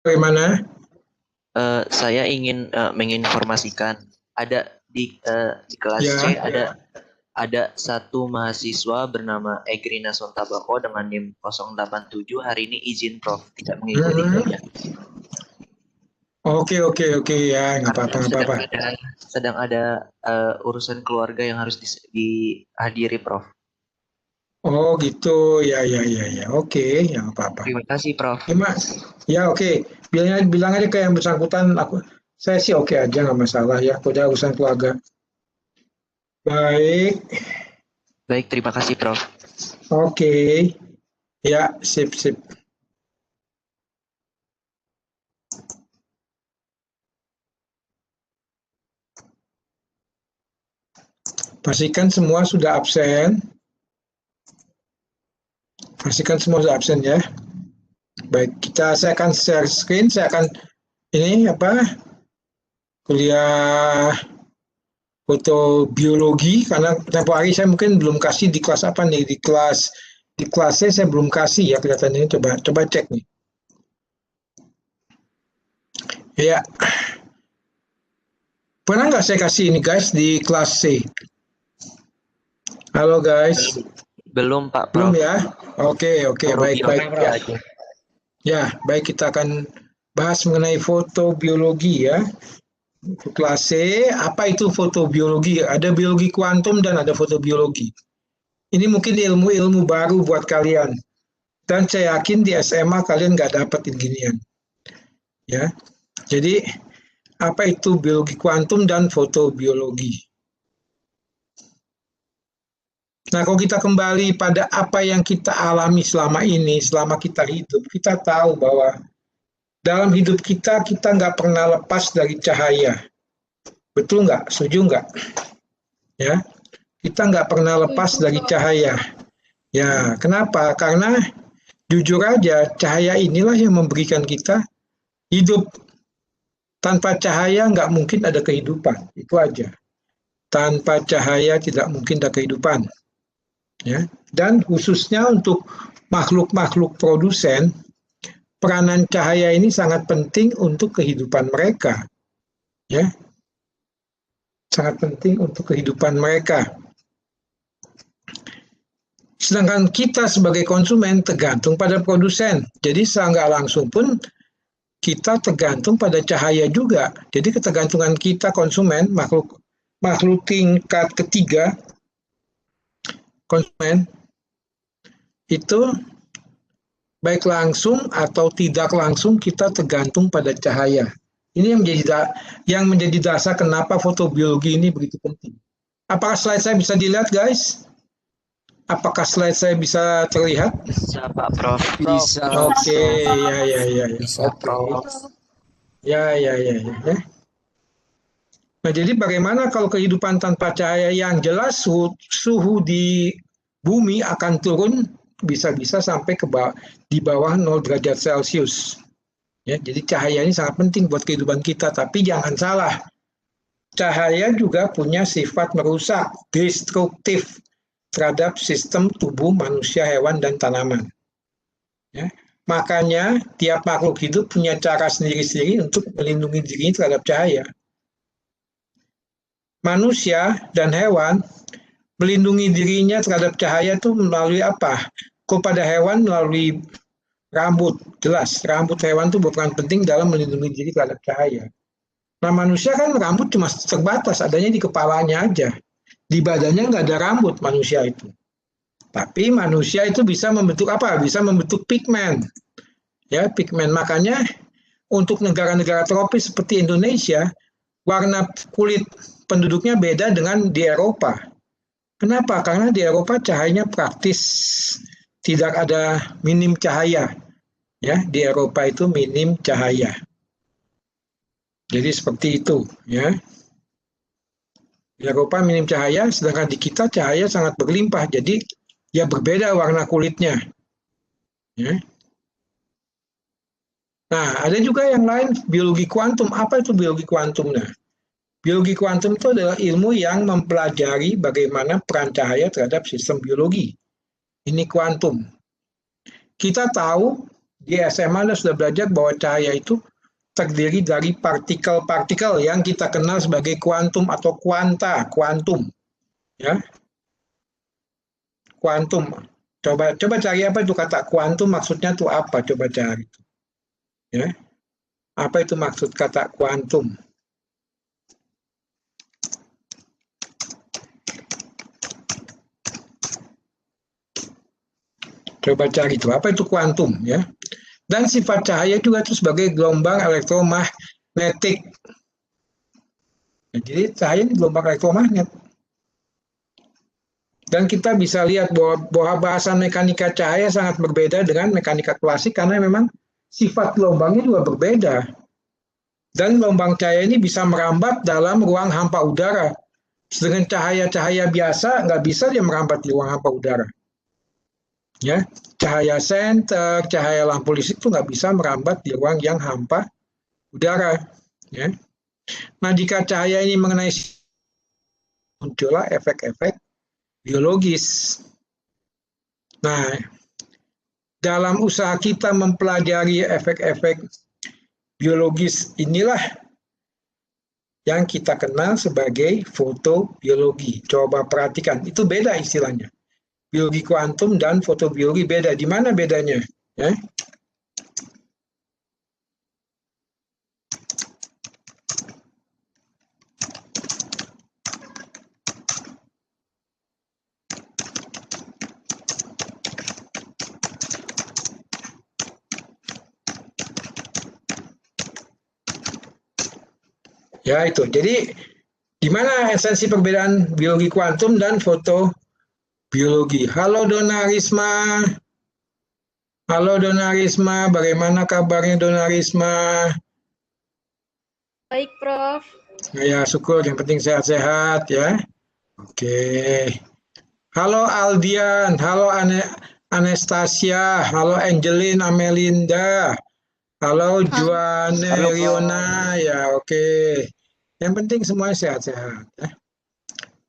Bagaimana? Saya ingin menginformasikan ada di kelas Ya. C ada satu mahasiswa bernama Egrina Sontabako dengan NIM 087 hari ini izin Prof tidak mengikuti kuliah Oke ya, nggak karena apa-apa. sedang ada urusan keluarga yang harus dihadiri Prof. Oh gitu, ya. Oke, ya nggak apa-apa. Terima kasih Prof. Ya, Mas. Ya oke, bilang aja ke yang bersangkutan. Saya sih oke aja, nggak masalah ya. Udah urusan keluarga. Baik, Baik, terima kasih Prof. oke. Ya, sip. Pastikan semua sudah absen. Ya. Baik, saya akan share screen. Saya akan kuliah foto biologi karena tempo hari saya mungkin belum kasih di kelas apa nih, di kelas C saya belum kasih ya kelihatannya. Coba cek nih. Ya. Pernah nggak saya kasih ini guys di kelas C? Halo guys. Belum Pak Belum Prof. ya? Oke, baik. Ya, baik, kita akan bahas mengenai fotobiologi ya. Kelas C, apa itu fotobiologi? Ada biologi kuantum dan ada fotobiologi. Ini mungkin ilmu-ilmu baru buat kalian. Dan saya yakin di SMA kalian nggak dapat ginian. Ya, jadi apa itu biologi kuantum dan fotobiologi? Nah, kalau kita kembali pada apa yang kita alami selama ini, selama kita hidup, kita tahu bahwa dalam hidup kita nggak pernah lepas dari cahaya. Betul nggak? Setuju nggak? Ya, kita nggak pernah lepas dari cahaya. Ya, kenapa? Karena jujur aja, cahaya inilah yang memberikan kita hidup. Tanpa cahaya nggak mungkin ada kehidupan. Itu aja. Tanpa cahaya tidak mungkin ada kehidupan. Ya, dan khususnya untuk makhluk-makhluk produsen, peranan cahaya ini sangat penting untuk kehidupan mereka. Ya, sangat penting untuk kehidupan mereka. Sedangkan kita sebagai konsumen tergantung pada produsen. Jadi secara langsung pun kita tergantung pada cahaya juga. Jadi ketergantungan kita konsumen, makhluk tingkat ketiga, konsumen, itu baik langsung atau tidak langsung kita tergantung pada cahaya. Ini yang menjadi dasar kenapa fotobiologi ini begitu penting. Apakah slide saya bisa dilihat, guys? Apakah slide saya bisa terlihat? Bisa Pak Prof. Bisa. Oke, ya. Bisa Prof. Ya. Nah, jadi bagaimana kalau kehidupan tanpa cahaya? Yang jelas suhu di bumi akan turun bisa-bisa sampai di bawah 0 derajat Celcius. Ya, jadi cahaya ini sangat penting buat kehidupan kita, tapi jangan salah. Cahaya juga punya sifat merusak, destruktif terhadap sistem tubuh manusia, hewan, dan tanaman. Ya. Makanya tiap makhluk hidup punya cara sendiri-sendiri untuk melindungi diri terhadap cahaya. Manusia dan hewan melindungi dirinya terhadap cahaya itu melalui apa? Kepada hewan melalui rambut, jelas. Rambut hewan itu berperan penting dalam melindungi diri terhadap cahaya. Nah, manusia kan rambut cuma terbatas, adanya di kepalanya aja. Di badannya nggak ada rambut manusia itu. Tapi manusia itu bisa membentuk apa? Bisa membentuk pigmen. Ya, pigmen. Makanya untuk negara-negara tropis seperti Indonesia, warna kulit penduduknya beda dengan di Eropa. Kenapa? Karena di Eropa cahayanya praktis, tidak ada minim cahaya. Ya, di Eropa itu minim cahaya. Jadi seperti itu, ya. Di Eropa minim cahaya, sedangkan di kita cahaya sangat berlimpah. Jadi ya berbeda warna kulitnya. Ya. Nah, ada juga yang lain biologi kuantum. Apa itu biologi kuantum? Nah, biologi kuantum itu adalah ilmu yang mempelajari bagaimana peran cahaya terhadap sistem biologi. Ini kuantum. Kita tahu Di SMA Anda sudah belajar bahwa cahaya itu terdiri dari partikel-partikel yang kita kenal sebagai kuantum atau kuantum. Ya. Kuantum. Coba cari apa itu kata kuantum, maksudnya itu apa? Coba cari. Ya. Apa itu maksud kata kuantum? Coba cari itu, apa itu kuantum, ya. Dan sifat cahaya juga itu sebagai gelombang elektromagnetik. Jadi cahaya ini gelombang elektromagnet. Dan kita bisa lihat bahwa bahasan mekanika cahaya sangat berbeda dengan mekanika klasik karena memang sifat gelombangnya juga berbeda. Dan gelombang cahaya ini bisa merambat dalam ruang hampa udara. Sedangkan cahaya-cahaya biasa nggak bisa dia merambat di ruang hampa udara. Ya, cahaya senter, cahaya lampu listrik itu nggak bisa merambat di ruang yang hampa udara. Ya. Nah, jika cahaya ini mengenai muncullah efek-efek biologis. Nah, dalam usaha kita mempelajari efek-efek biologis inilah yang kita kenal sebagai fotobiologi. Coba perhatikan, itu beda istilahnya. Biologi kuantum dan fotobiologi beda. Di mana bedanya? Ya. Ya itu. Jadi di mana esensi perbedaan biologi kuantum dan fotobiologi? Halo Dona Risma. Halo Dona Risma, bagaimana kabarnya Dona Risma? Baik, Prof. Ya, syukur. Yang penting sehat-sehat ya. Oke. Halo Aldian, halo Anastasia, halo Angelin Amelinda, halo Juane Riona, ya oke. Yang penting semuanya sehat-sehat. Ya.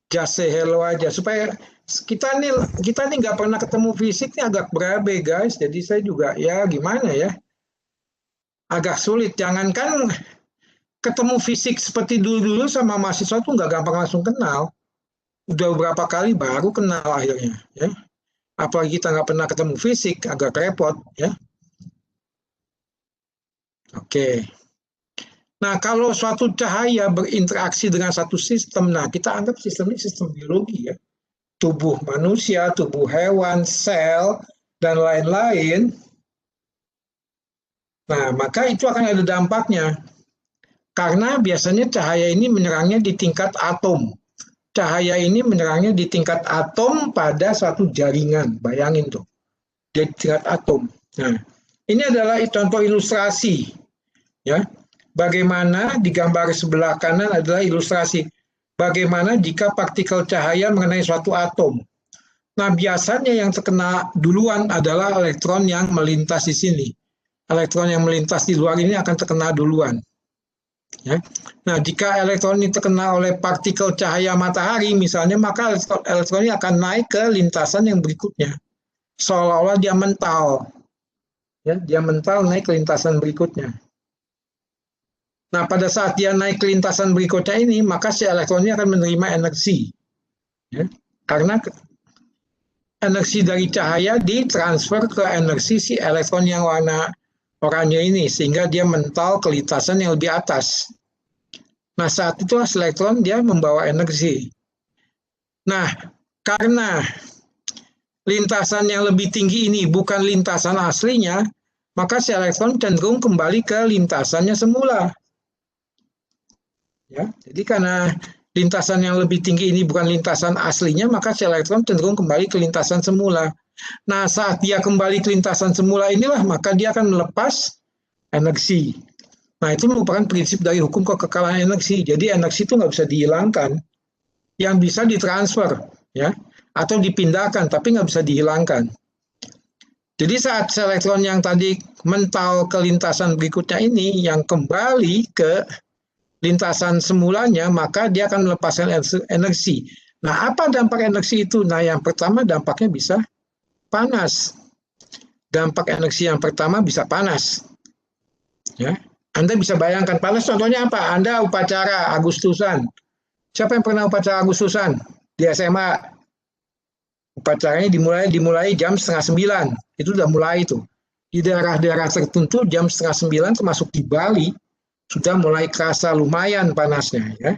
Just say hello aja supaya kita nih nggak pernah ketemu fisik nih agak berabe guys. Jadi saya juga ya gimana ya, agak sulit. Jangankan ketemu fisik seperti dulu sama mahasiswa tuh nggak gampang langsung kenal. Udah beberapa kali baru kenal akhirnya. Ya. Apalagi kita nggak pernah ketemu fisik agak repot ya. Oke. Nah, kalau suatu cahaya berinteraksi dengan satu sistem, nah kita anggap sistem ini sistem biologi ya. Tubuh manusia, tubuh hewan, sel, dan lain-lain. Nah, maka itu akan ada dampaknya. Karena biasanya cahaya ini menyerangnya di tingkat atom. Cahaya ini menyerangnya di tingkat atom pada suatu jaringan. Bayangin tuh. Di tingkat atom. Nah, ini adalah contoh ilustrasi. Ya. Bagaimana di gambar sebelah kanan adalah ilustrasi bagaimana jika partikel cahaya mengenai suatu atom. Nah, biasanya yang terkena duluan adalah elektron yang melintas di sini. Elektron yang melintas di luar ini akan terkena duluan. Ya. Nah, jika elektron ini terkena oleh partikel cahaya matahari misalnya, maka elektron ini akan naik ke lintasan yang berikutnya. Seolah-olah dia mental. Ya, dia mental naik ke lintasan berikutnya. Nah, pada saat dia naik ke lintasan berikutnya ini, maka si elektron ini akan menerima energi. Ya, karena energi dari cahaya ditransfer ke energi si elektron yang warna oranye ini, sehingga dia mental ke lintasan yang lebih atas. Nah, saat itu elektron dia membawa energi. Nah, karena lintasan yang lebih tinggi ini bukan lintasan aslinya, maka si elektron cenderung kembali ke lintasannya semula. Ya, jadi karena lintasan yang lebih tinggi ini bukan lintasan aslinya, maka si elektron cenderung kembali ke lintasan semula. Nah, saat dia kembali ke lintasan semula inilah, maka dia akan melepas energi. Nah, itu merupakan prinsip dari hukum kekekalan energi. Jadi energi itu nggak bisa dihilangkan. Yang bisa ditransfer, ya, atau dipindahkan, tapi nggak bisa dihilangkan. Jadi saat elektron yang tadi mental ke lintasan berikutnya ini, yang kembali ke lintasan semulanya, maka dia akan melepaskan energi. Nah, apa dampak energi itu? Nah, yang pertama dampaknya bisa panas. dampak energi yang pertama bisa panas. Ya, Anda bisa bayangkan panas contohnya apa? Anda upacara Agustusan. Siapa yang pernah upacara Agustusan di SMA? Upacaranya dimulai jam 8:30. Itu udah mulai itu. Di daerah-daerah tertentu jam 8:30 termasuk di Bali sudah mulai kerasa lumayan panasnya. Ya.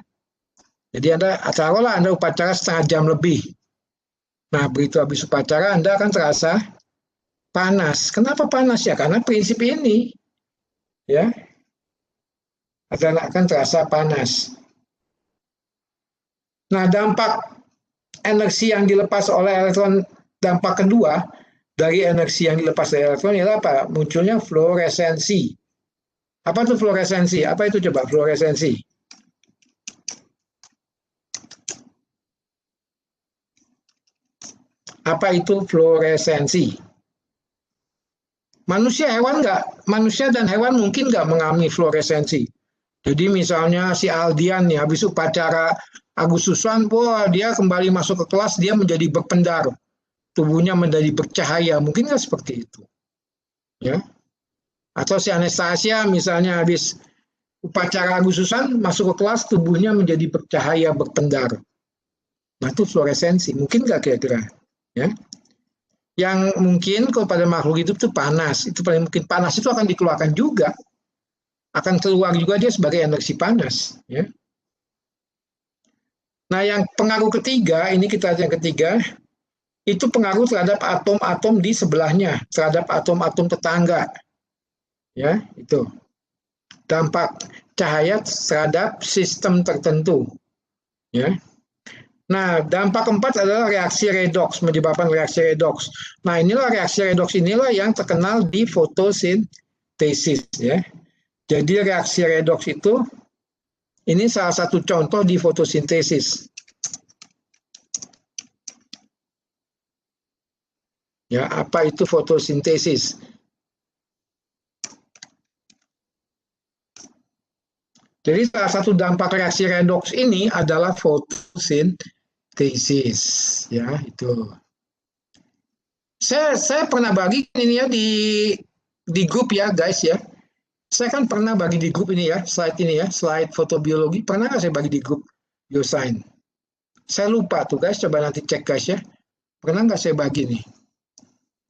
Jadi Anda upacara setengah jam lebih. Nah, begitu habis upacara Anda akan terasa panas. Kenapa panas ya? Karena prinsip ini, ya, akan terasa panas. Nah, dampak energi yang dilepas oleh elektron, dampak kedua dari energi yang dilepas dari elektron adalah apa? Munculnya fluoresensi. Apa itu fluoresensi? Apa itu coba fluoresensi? Apa itu fluoresensi? Manusia dan hewan mungkin nggak mengalami fluoresensi. Jadi misalnya si Aldian nih habis upacara Agustusan, wah dia kembali masuk ke kelas, dia menjadi berpendar, tubuhnya menjadi bercahaya, mungkin nggak seperti itu, ya? Atau si Anastasia misalnya habis upacara Agustusan masuk ke kelas, tubuhnya menjadi bercahaya, berpendar. Nah itu fluoresensi, mungkin nggak kira-kira, ya? Yang mungkin kalau pada makhluk hidup itu panas, itu paling mungkin panas itu akan dikeluarkan juga, akan keluar juga dia sebagai energi panas, ya. Nah, yang pengaruh ketiga, ini kita lihat yang ketiga, itu pengaruh terhadap atom-atom di sebelahnya, terhadap atom-atom tetangga. Ya, itu. Dampak cahaya terhadap sistem tertentu. Ya. Nah, dampak keempat adalah reaksi redoks, menyebabkan reaksi redoks. Nah, inilah reaksi redoks inilah yang terkenal di fotosintesis, ya. Jadi reaksi redoks itu ini salah satu contoh di fotosintesis. Ya, apa itu fotosintesis? Jadi salah satu dampak reaksi redoks ini adalah fotosintesis. Ya, itu. Saya pernah bagi ini ya di grup ya, guys ya. Saya kan pernah bagi di grup ini ya, slide fotobiologi. Pernah nggak saya bagi di grup Biosign? Saya lupa tuh guys, coba nanti cek guys ya. Pernah nggak saya bagi nih?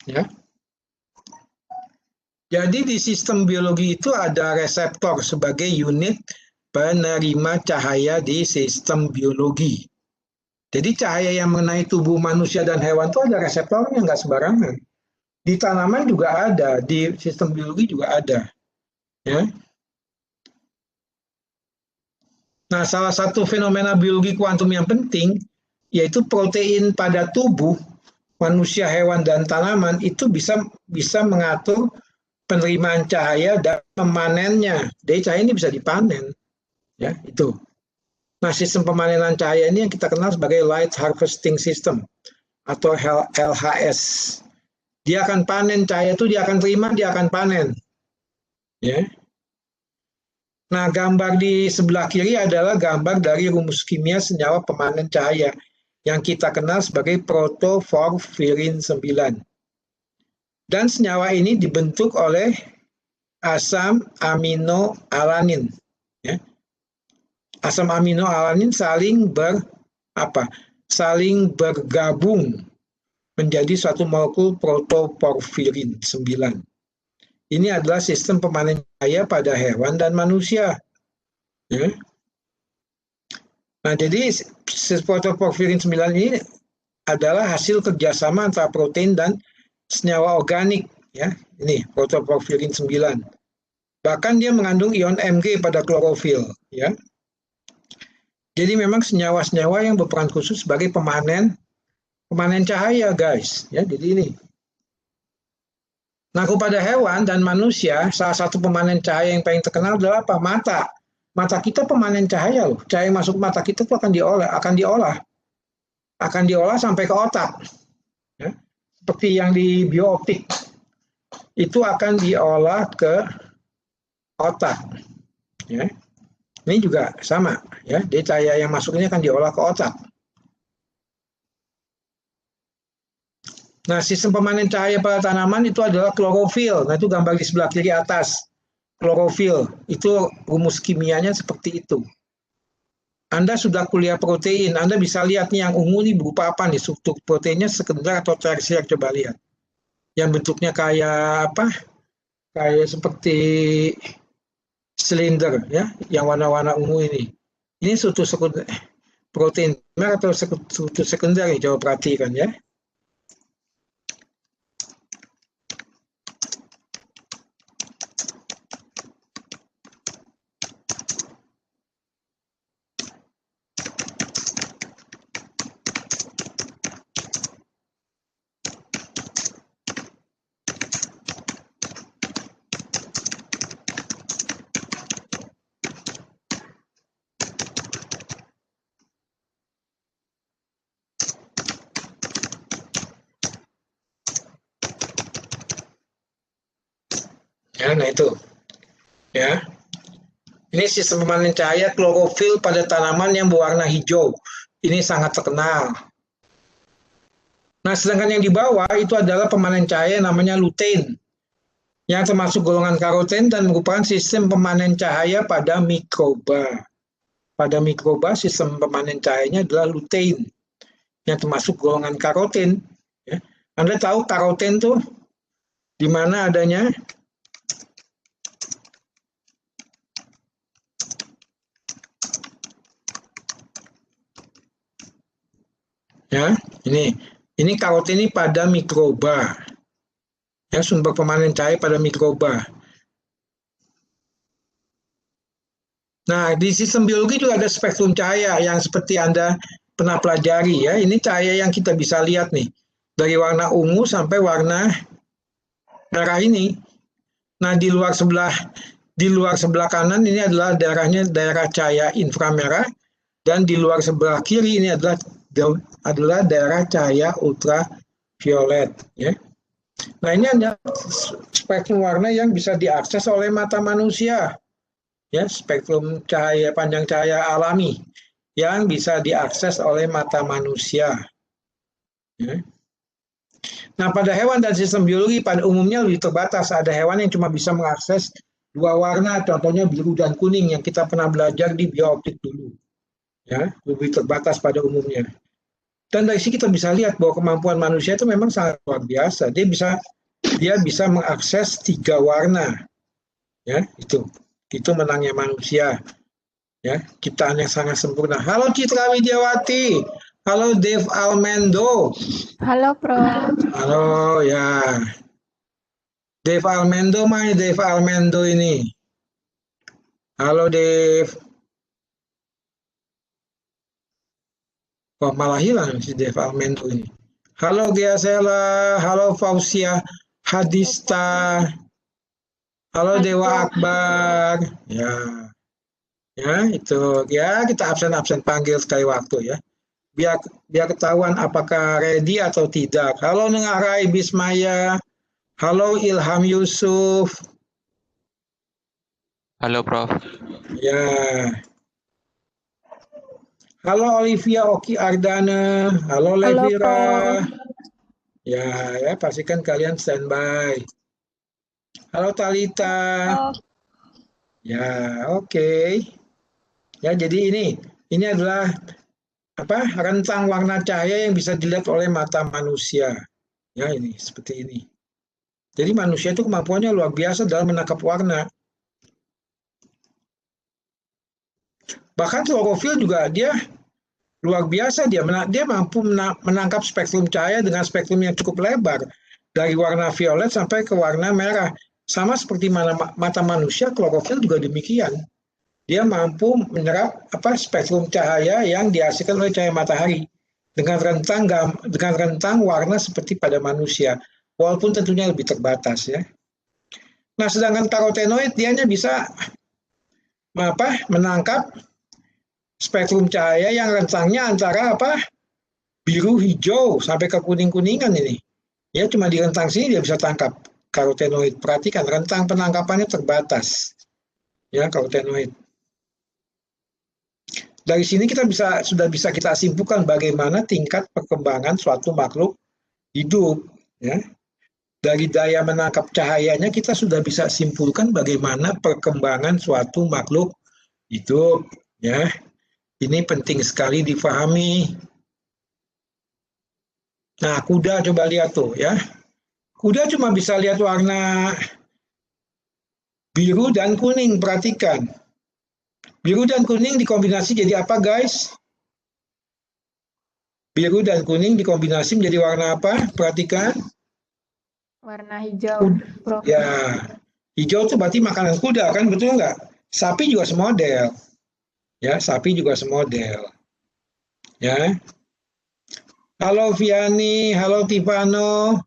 Ya. Jadi di sistem biologi itu ada reseptor sebagai unit penerima cahaya di sistem biologi. Jadi cahaya yang mengenai tubuh manusia dan hewan itu ada reseptornya, nggak sembarangan. Di tanaman juga ada, di sistem biologi juga ada. Ya. Nah, salah satu fenomena biologi kuantum yang penting yaitu protein pada tubuh manusia, hewan, dan tanaman itu bisa mengatur penerimaan cahaya dan memanennya. Jadi cahaya ini bisa dipanen, ya itu. Nah, sistem pemanenan cahaya ini yang kita kenal sebagai light harvesting system atau LHS. Dia akan panen cahaya itu, dia akan terima, dia akan panen. Ya. Nah, gambar di sebelah kiri adalah gambar dari rumus kimia senyawa pemanen cahaya yang kita kenal sebagai protoporfirin 9. Dan senyawa ini dibentuk oleh asam amino alanin. Ya. Asam amino alanin saling bergabung menjadi suatu molekul protoporfirin 9. Ini adalah sistem pemanen cahaya pada hewan dan manusia. Ya. Nah, jadi protoporfirin 9 ini adalah hasil kerjasama antara protein dan senyawa organik. Ya. Ini protoporfirin 9. Bahkan dia mengandung ion Mg pada klorofil. Ya. Jadi memang senyawa-senyawa yang berperan khusus sebagai pemanen cahaya, guys. Ya, jadi ini. Nah, kepada hewan dan manusia, salah satu pemanen cahaya yang paling terkenal adalah apa? Mata. Mata kita pemanen cahaya loh. Cahaya yang masuk mata kita itu akan diolah sampai ke otak. Ya. Seperti yang di biooptik. Itu akan diolah ke otak. Ya. Ini juga sama, ya. Jadi cahaya yang masuk ini akan diolah ke otak. Nah, sistem pemanen cahaya pada tanaman itu adalah klorofil. Nah, itu gambar di sebelah kiri atas. Klorofil, itu rumus kimianya seperti itu. Anda sudah kuliah protein, Anda bisa lihat nih yang ungu nih berupa apa nih, struktur proteinnya sekundar atau tersier, coba lihat. Yang bentuknya kayak apa? Kayak seperti silinder ya, yang warna-warna ungu ini. Ini struktur sekunder, protein primer atau struktur sekunder nih, coba perhatikan ya. Ya, nah itu. Ya. Ini sistem pemanen cahaya klorofil pada tanaman yang berwarna hijau. Ini sangat terkenal. Nah, sedangkan yang di bawah itu adalah pemanen cahaya namanya lutein, yang termasuk golongan karoten dan merupakan sistem pemanen cahaya pada mikroba. Pada mikroba, sistem pemanen cahayanya adalah lutein, yang termasuk golongan karoten. Ya. Anda tahu karoten tuh di mana adanya? Ya, ini karoten ini pada mikroba. Ya, sumber pemanen cahaya pada mikroba. Nah, di sistem biologi juga ada spektrum cahaya yang seperti Anda pernah pelajari ya. Ini cahaya yang kita bisa lihat nih. Dari warna ungu sampai warna merah ini. Nah, di luar sebelah kanan ini adalah daerah cahaya inframerah, dan di luar sebelah kiri ini adalah daerah cahaya ultraviolet ya. Nah, ini ada spektrum warna yang bisa diakses oleh mata manusia. Ya, spektrum cahaya panjang cahaya alami yang bisa diakses oleh mata manusia. Ya. Nah, pada hewan dan sistem biologi pada umumnya lebih terbatas. Ada hewan yang cuma bisa mengakses dua warna, contohnya biru dan kuning yang kita pernah belajar di biooptik dulu. Ya, lebih terbatas pada umumnya. Dan dari sini kita bisa lihat bahwa kemampuan manusia itu memang sangat luar biasa. Dia bisa mengakses 3 warna. Ya, itu menangnya manusia. Ya, ciptaan yang sangat sempurna. Halo Citra Widiawati. Halo Dave Almendo. Halo, Prof. Halo ya. Dave Almendo, mana Dave Almendo ini? Halo Dave. Kok malah hilang si Dave Almendo ini. Halo Giasela, halo Fausia Hadista. Halo Dewa Akbar. Ya, itu ya, kita absen panggil sekali waktu ya. Biar ketahuan apakah ready atau tidak. Halo Nengarai Bismaya. Halo Ilham Yusuf. Halo, Prof. Ya. Halo Olivia Oki Ardana. Halo Levira. Ya, pastikan kalian standby. Halo Talita. Ya, oke. Ya, jadi ini adalah rentang warna cahaya yang bisa dilihat oleh mata manusia. Ya, ini seperti ini. Jadi manusia itu kemampuannya luar biasa dalam menangkap warna. Bahkan klorofil juga dia luar biasa, dia mampu menangkap spektrum cahaya dengan spektrum yang cukup lebar, dari warna violet sampai ke warna merah. Sama seperti mata manusia, klorofil juga demikian. Dia mampu menyerap spektrum cahaya yang dihasilkan oleh cahaya matahari dengan rentang warna seperti pada manusia, walaupun tentunya lebih terbatas ya. Nah, sedangkan karotenoid dia hanya bisa menangkap spektrum cahaya yang rentangnya antara biru, hijau sampai ke kuning-kuningan ini. Ya, cuma di rentang sini dia bisa tangkap karotenoid. Perhatikan rentang penangkapannya terbatas. Ya, karotenoid. Dari sini kita sudah bisa kita simpulkan bagaimana tingkat perkembangan suatu makhluk hidup. Ya. Dari daya menangkap cahayanya kita sudah bisa simpulkan bagaimana perkembangan suatu makhluk hidup. Ya. Ini penting sekali difahami. Nah, kuda coba lihat tuh ya. Kuda cuma bisa lihat warna biru dan kuning, perhatikan. Biru dan kuning dikombinasi jadi apa, guys? Biru dan kuning dikombinasi menjadi warna apa? Perhatikan. Warna hijau, Prof. Ya, hijau itu berarti makanan kuda kan, betul nggak? Sapi juga semodel. Ya, sapi juga semodel. Ya. Halo Viani, halo Tivano,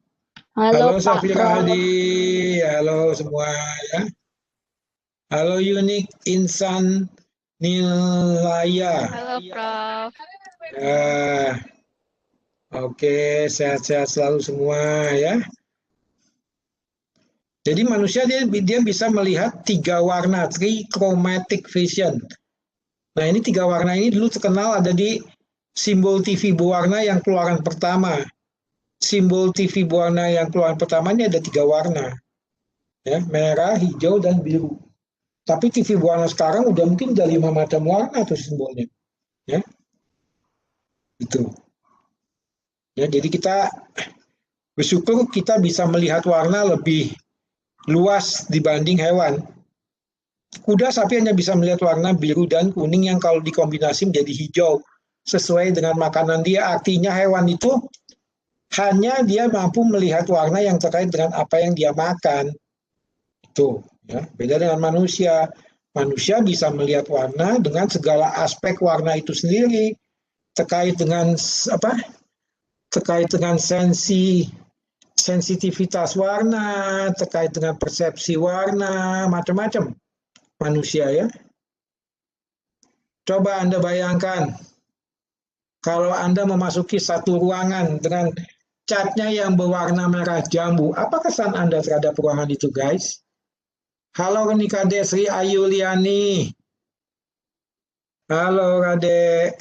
halo Pak Safira Prof. Hadi, halo semua ya. Halo Unik Insan Nilaya. Halo Prof. Ya, oke, sehat-sehat selalu semua ya. Jadi manusia dia bisa melihat 3 warna, trichromatic vision. Nah ini 3 warna ini dulu terkenal ada di simbol TV berwarna yang keluaran pertama. Simbol TV berwarna yang keluaran pertama ini ada 3 warna, ya, merah, hijau, dan biru. Tapi TV berwarna sekarang udah mungkin udah 5 macam warna tuh simbolnya, ya, itu. Ya, jadi kita bersyukur kita bisa melihat warna lebih luas dibanding hewan. Kuda, sapi hanya bisa melihat warna biru dan kuning yang kalau dikombinasi menjadi hijau sesuai dengan makanan dia. Artinya hewan itu hanya dia mampu melihat warna yang terkait dengan apa yang dia makan. Itu ya, beda dengan manusia. Manusia bisa melihat warna dengan segala aspek warna itu sendiri, terkait dengan apa? Terkait dengan sensitivitas warna, terkait dengan persepsi warna, macam-macam manusia ya. Coba Anda bayangkan kalau Anda memasuki satu ruangan dengan catnya yang berwarna merah jambu, apa kesan Anda terhadap ruangan itu, guys? Halo Nika Desri Ayuliani. Halo Kade.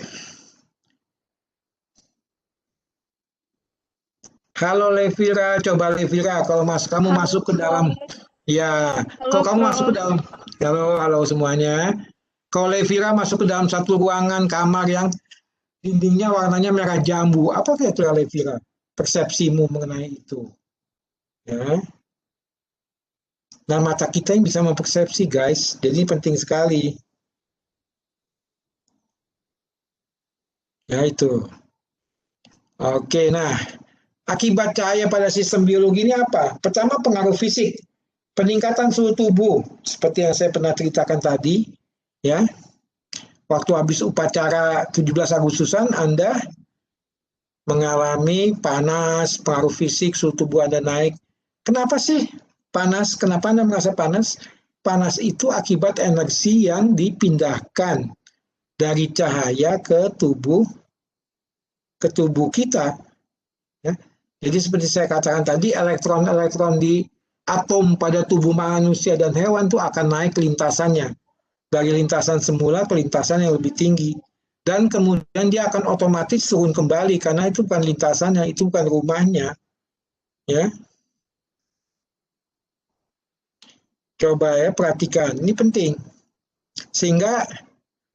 Halo Levira, coba Levira kalau kamu Halo, masuk ke dalam, ya, Halo kalau kamu Prof. masuk ke dalam, halo semuanya. Kalau Levira masuk ke dalam satu ruangan kamar yang dindingnya warnanya merah jambu, apa kira-kira Levira? Persepsimu mengenai itu, ya. Nah, mata kita yang bisa mempersepsi, guys. Jadi penting sekali. Ya, itu. Oke, nah, akibat cahaya pada sistem biologi ini apa? Pertama, pengaruh fisik. Peningkatan suhu tubuh, seperti yang saya pernah ceritakan tadi, ya. Waktu habis upacara 17 Agustusan, Anda mengalami panas, pengaruh fisik, suhu tubuh Anda naik. Kenapa sih panas? Kenapa Anda merasa panas? Panas itu akibat energi yang dipindahkan dari cahaya ke tubuh kita. Ya. Jadi seperti saya katakan tadi, elektron-elektron di atom pada tubuh manusia dan hewan itu akan naik lintasannya. Dari lintasan semula ke lintasan yang lebih tinggi. Dan kemudian dia akan otomatis turun kembali karena itu bukan lintasannya, itu bukan rumahnya. Ya. Coba ya perhatikan, ini penting. Sehingga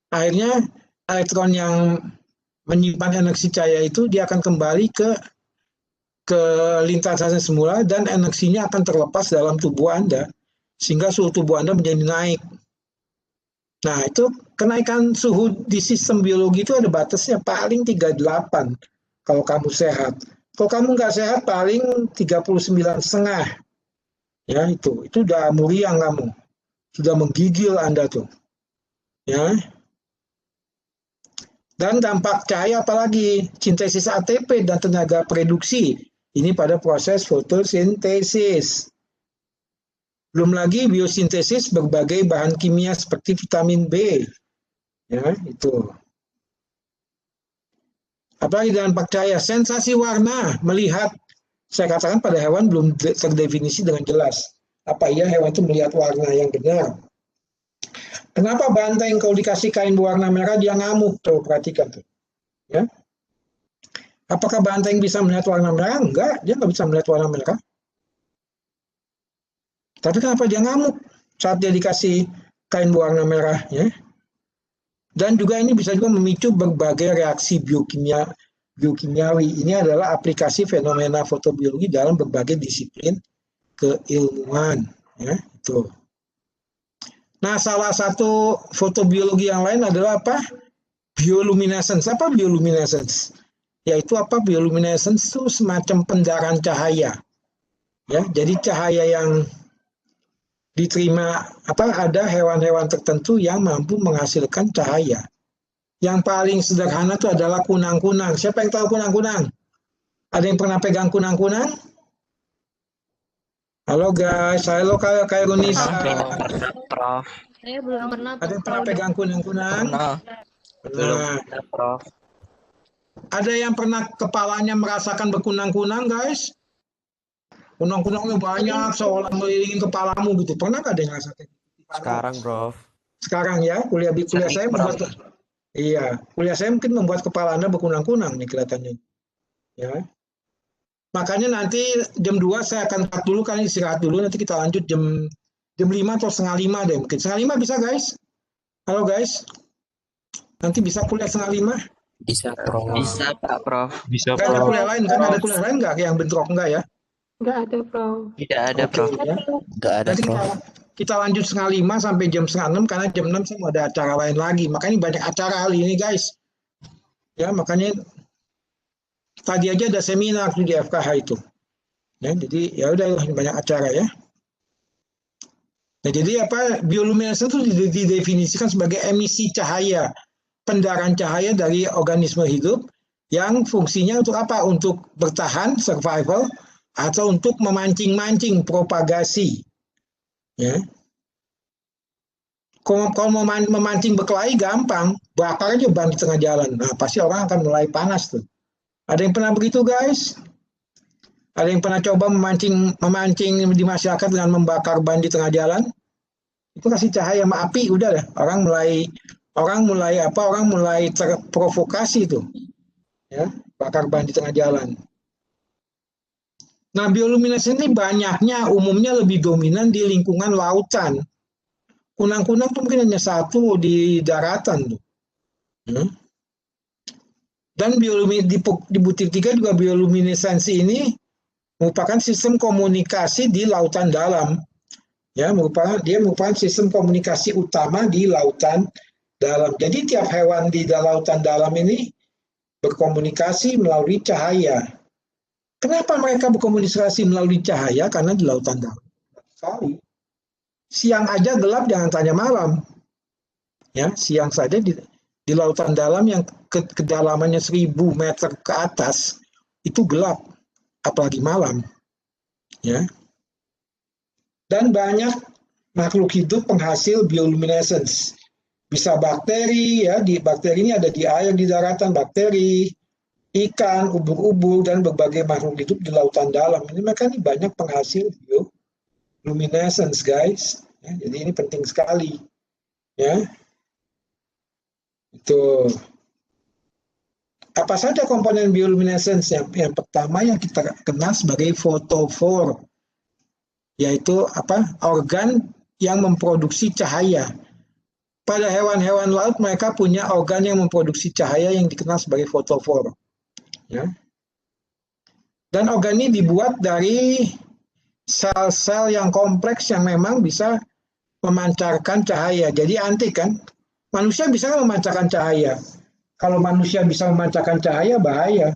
akhirnya elektron yang menyimpan energi cahaya itu dia akan kembali ke lintasannya semula dan energinya akan terlepas dalam tubuh Anda sehingga suhu tubuh Anda menjadi naik. Nah, itu kenaikan suhu di sistem biologi itu ada batasnya paling 38 kalau kamu sehat. Kalau kamu nggak sehat paling 39,5. Ya, itu udah muriang kamu. Sudah menggigil Anda tuh. Ya. Dan dampak cahaya apalagi sintesis ATP dan tenaga produksi ini pada proses fotosintesis. Belum lagi biosintesis berbagai bahan kimia seperti vitamin B. Ya, itu. Apalagi dampak cahaya, sensasi warna, melihat. Saya katakan pada hewan belum terdefinisi dengan jelas. Apa iya hewan itu melihat warna yang benar? Kenapa banteng kalau dikasih kain berwarna merah dia ngamuk? Tuh, perhatikan tuh. Ya. Apakah banteng bisa melihat warna merah? Enggak, dia nggak bisa melihat warna merah. Tapi kenapa dia ngamuk saat dia dikasih kain berwarna merah? Ya? Dan juga ini bisa juga memicu berbagai reaksi biokimiawi. Ini adalah aplikasi fenomena fotobiologi dalam berbagai disiplin keilmuan. Ya, itu. Nah, salah satu fotobiologi yang lain adalah apa? Bioluminescence. Apa bioluminescence? Yaitu apa? Bioluminescence itu semacam pendarahan cahaya. Ya, jadi cahaya yang diterima ada hewan-hewan tertentu yang mampu menghasilkan cahaya. Yang paling sederhana itu adalah kunang-kunang. Siapa yang tahu kunang-kunang? Ada yang pernah pegang kunang-kunang? Halo guys, halo Kak Runisa. Prof. Saya belum pernah. Ada yang pernah pegang kunang-kunang? Belum Nah, ada, Prof. ada yang pernah kepalanya merasakan berkunang-kunang, guys? Kunang-kunangnya banyak, seolah melilingin kepalamu gitu. Pernah nggak ada yang ngerasakan? Sekarang, Prof. Sekarang ya, kuliah Sering, saya Prof. membuat, iya, kuliah saya mungkin membuat kepala Anda berkunang-kunang nih kelihatannya. Ya. Makanya nanti jam 2 saya akan cut dulu, kalian istirahat dulu, nanti kita lanjut jam 5 atau setengah 5 deh mungkin. Setengah 5 bisa, guys? Halo guys, nanti bisa kuliah setengah 5? Bisa, Prof. Bisa, Pak Prof. Bisa, Kan ada Prof. kuliah lain kan? Ada kuliah lain nggak yang bentrok enggak ya? Nggak ada, Prof. Tidak ada, Oke, Prof. ya. Nggak ada, Nanti Prof. kita lanjut setengah 5 sampai jam setengah 6 karena jam 6 saya mau ada acara lain lagi. Makanya banyak acara kali ini, guys. Ya, makanya tadi aja ada seminar di FKH itu. Ya, jadi ya udah banyak acara ya. Nah, jadi apa? Bioluminescence itu didefinisikan sebagai emisi cahaya, pendarahan cahaya dari organisme hidup yang fungsinya untuk apa? Untuk bertahan, survival, atau untuk memancing-mancing, propagasi. Ya. Kalau mau memancing berkelahi gampang, bakar aja ban di tengah jalan. Nah, pasti orang akan mulai panas tuh. Ada yang pernah begitu, guys? Ada yang pernah coba memancing di masyarakat dengan membakar ban di tengah jalan? Itu kasih cahaya sama api, udah lah. Orang mulai terprovokasi tuh. Ya, bakar ban di tengah jalan. Nah, bioluminescence ini banyaknya, umumnya lebih dominan di lingkungan lautan. Kunang-kunang tuh mungkin hanya satu di daratan tuh. Dan di butir 3 juga bioluminesensi ini merupakan sistem komunikasi di lautan dalam. Ya, dia merupakan sistem komunikasi utama di lautan dalam. Jadi tiap hewan di lautan dalam ini berkomunikasi melalui cahaya. Kenapa mereka berkomunikasi melalui cahaya? Karena di lautan dalam. Sorry. Siang aja gelap, jangan tanya malam. Ya, siang saja di lautan dalam yang kedalamannya 1000 meter ke atas itu gelap, apalagi malam. Ya. Dan banyak makhluk hidup penghasil bioluminescence. Bisa bakteri, ya, bakteri ini ada di air, di daratan, bakteri, ikan, ubur-ubur, dan berbagai makhluk hidup di lautan dalam. Ini mereka ini banyak penghasil bioluminescence, guys. Ya, jadi ini penting sekali. Ya. Itu. Apa saja komponen bioluminescence? Yang pertama yang kita kenal sebagai fotofor, yaitu organ yang memproduksi cahaya. Pada hewan-hewan laut mereka punya organ yang memproduksi cahaya yang dikenal sebagai fotofor. Ya. Dan organ ini dibuat dari sel-sel yang kompleks yang memang bisa memancarkan cahaya. Jadi antik kan? Manusia bisa memancarkan cahaya. Kalau manusia bisa memancarkan cahaya, bahaya.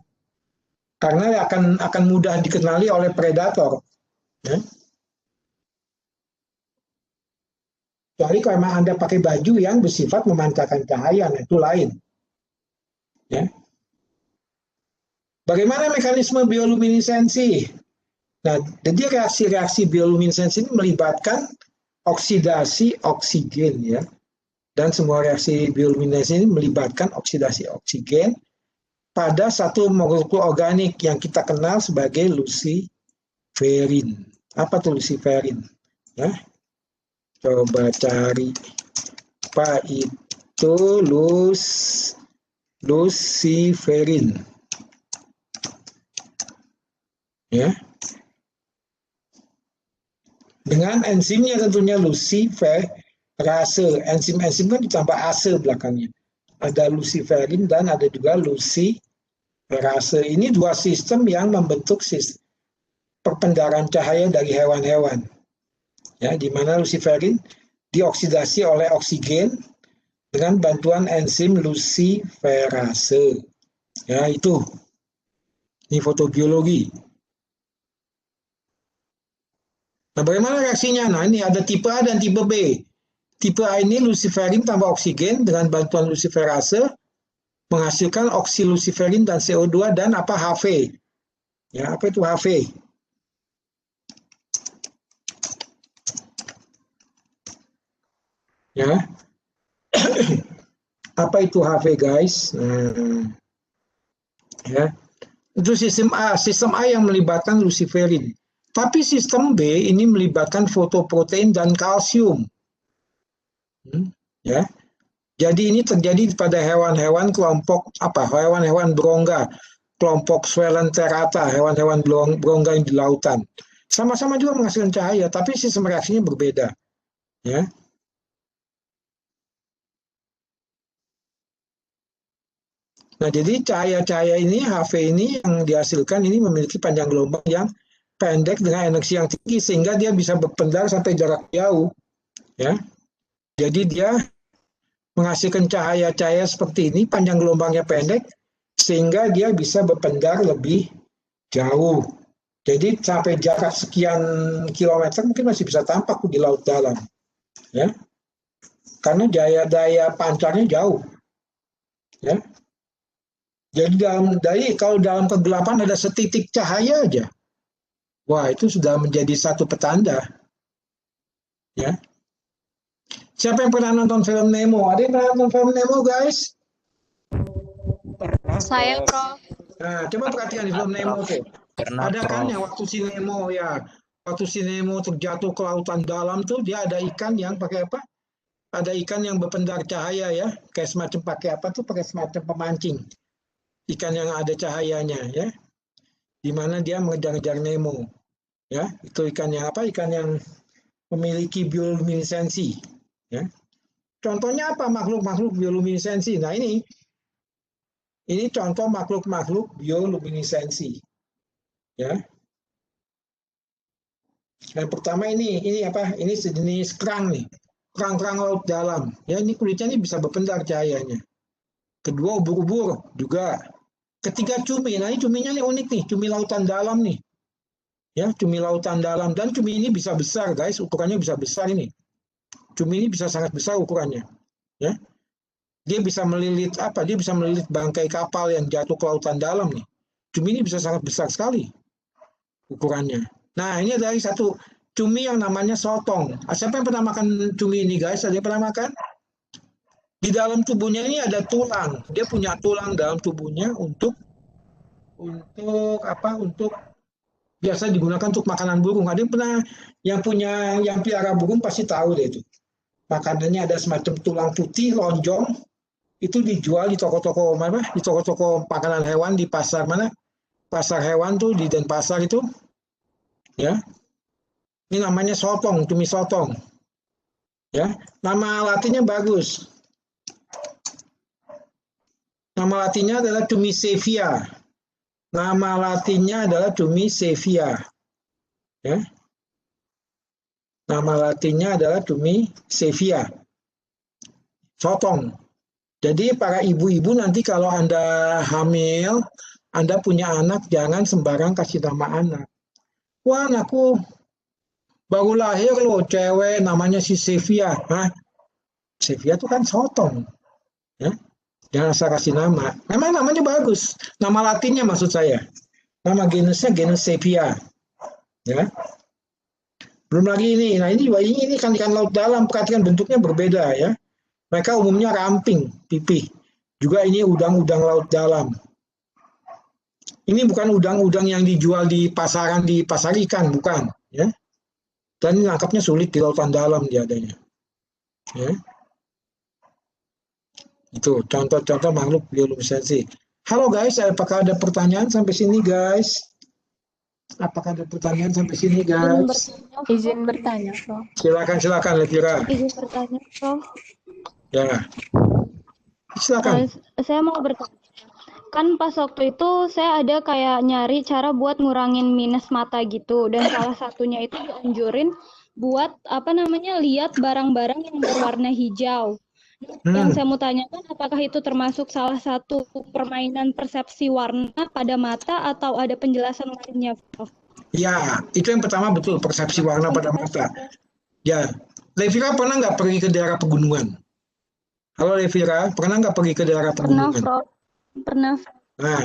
Karena akan mudah dikenali oleh predator. Ya. Kecuali kalau memang Anda pakai baju yang bersifat memancarkan cahaya, nah itu lain. Ya. Bagaimana mekanisme bioluminesensi? Nah, jadi reaksi-reaksi bioluminesensi ini melibatkan oksidasi oksigen, ya. Dan semua reaksi bioluminesensi ini melibatkan oksidasi oksigen pada satu molekul organik yang kita kenal sebagai luciferin. Apa tuh luciferin? Ya. Coba cari apa itu luciferin. Ya. Dengan enzimnya tentunya luciferase. Enzim-enzim kan ditambah ase belakangnya. Ada luciferin dan ada juga luciferase. Ini dua sistem yang membentuk perpendaran cahaya dari hewan-hewan. Ya, di mana luciferin dioksidasi oleh oksigen dengan bantuan enzim luciferase. Ya, itu. Ini fotobiologi. Nah, bagaimana reaksinya? Nah, ini ada tipe A dan tipe B. Tipe A ini luciferin tambah oksigen dengan bantuan luciferase menghasilkan oksiluciferin dan CO2 dan apa HV. Ya, apa itu HV? Ya. Apa itu HV, guys? Ya. Itu sistem A. Sistem A yang melibatkan luciferin. Tapi sistem B ini melibatkan fotoprotein dan kalsium. Ya. Jadi ini terjadi pada hewan-hewan kelompok apa? Hewan-hewan berongga, kelompok Coelenterata, hewan-hewan berongga yang di lautan. Sama-sama juga menghasilkan cahaya, tapi sistem reaksinya berbeda. Ya. Nah, jadi cahaya-cahaya ini, HV ini yang dihasilkan ini memiliki panjang gelombang yang pendek dengan energi yang tinggi sehingga dia bisa berpendar sampai jarak jauh. Ya. Jadi dia menghasilkan cahaya-cahaya seperti ini, panjang gelombangnya pendek, sehingga dia bisa berpendar lebih jauh. Jadi sampai jarak sekian kilometer mungkin masih bisa tampak di laut dalam. Ya. Karena daya pancarnya jauh. Ya. Jadi kalau dalam kegelapan ada setitik cahaya aja, wah itu sudah menjadi satu petanda. Ya. Siapa yang pernah nonton film Nemo? Ada yang pernah nonton film Nemo, guys? Saya, Prof. Nah, coba perhatikan di film Nemo tuh. Ada kan yang waktu si Nemo waktu si Nemo terjatuh ke lautan dalam tuh dia ada ikan yang pakai apa? Ada ikan yang berpendar cahaya ya, kayak semacam pakai apa tuh? Pakai semacam pemancing. Ikan yang ada cahayanya ya. Di mana dia mengejar-ngejar Nemo. Ya, itu ikan yang apa? Ikan yang memiliki bioluminesensi. Ya. Contohnya apa makhluk-makhluk bioluminesensi? Nah ini contoh makhluk-makhluk bioluminesensi. Ya. Yang pertama ini apa? Ini sejenis kerang nih, kerang-kerang laut dalam. Ya ini kulitnya ini bisa berpendar cahayanya. Kedua ubur-ubur juga. Ketiga cumi. Nah ini cuminya nih unik nih, cumi lautan dalam nih. Ya cumi lautan dalam dan cumi ini bisa besar guys, ukurannya bisa besar ini. Cumi ini bisa sangat besar ukurannya. Ya. Dia bisa melilit apa? Dia bisa melilit bangkai kapal yang jatuh ke lautan dalam nih. Cumi ini bisa sangat besar sekali ukurannya. Nah, ini dari satu cumi yang namanya sotong. Siapa yang pernah makan cumi ini, guys? Ada yang pernah makan? Di dalam tubuhnya ini ada tulang. Dia punya tulang dalam tubuhnya untuk apa? Untuk biasa digunakan untuk makanan burung. Ada yang pernah yang piara burung pasti tahu deh itu. Makanannya ada semacam tulang putih lonjong. Itu dijual di toko-toko mana? Di toko-toko makanan hewan di pasar mana? Pasar hewan tuh di Denpasar itu. Ya. Ini namanya sotong, cumi sotong. Ya. Nama latinnya bagus. Nama latinnya adalah cumi sevia. Nama latinnya adalah cumi sevia. Ya. Nama latinnya adalah cumi sevia. Sotong. Jadi para ibu-ibu nanti kalau Anda hamil, Anda punya anak, jangan sembarang kasih nama anak. Wah, anakku baru lahir loh, cewek namanya si Sevia. Hah? Sevia itu kan sotong. Ya? Jangan asal kasih nama. Memang namanya bagus. Nama latinnya maksud saya. Nama genusnya genus Sevia. Ya. Belum lagi ini. Nah ini kan ikan laut dalam. Perhatikan bentuknya berbeda ya. Mereka umumnya ramping, pipih. Juga ini udang-udang laut dalam. Ini bukan udang-udang yang dijual di pasaran di pasar ikan, bukan. Ya. Dan nangkapnya sulit di lautan dalam dia adanya. Ya. Itu contoh-contoh makhluk bioluminesensi. Halo guys, apakah ada pertanyaan sampai sini guys? Apakah ada pertanyaan sampai sini, Izin guys? bertanya, izin bertanya, Prof. Silakan, Levira. Izin bertanya, Prof. Ya, silakan. Saya mau bertanya. Kan pas waktu itu saya ada kayak nyari cara buat ngurangin minus mata gitu, dan salah satunya itu dianjurin buat lihat barang-barang yang berwarna hijau. Yang saya mau tanyakan, apakah itu termasuk salah satu permainan persepsi warna pada mata atau ada penjelasan lainnya, Prof? Ya, itu yang pertama betul, persepsi warna pada mata. Ya, Levira pernah nggak pergi ke daerah pegunungan? Halo Levira, pernah nggak pergi ke daerah Pernah, pegunungan? Prof. Pernah. Nah,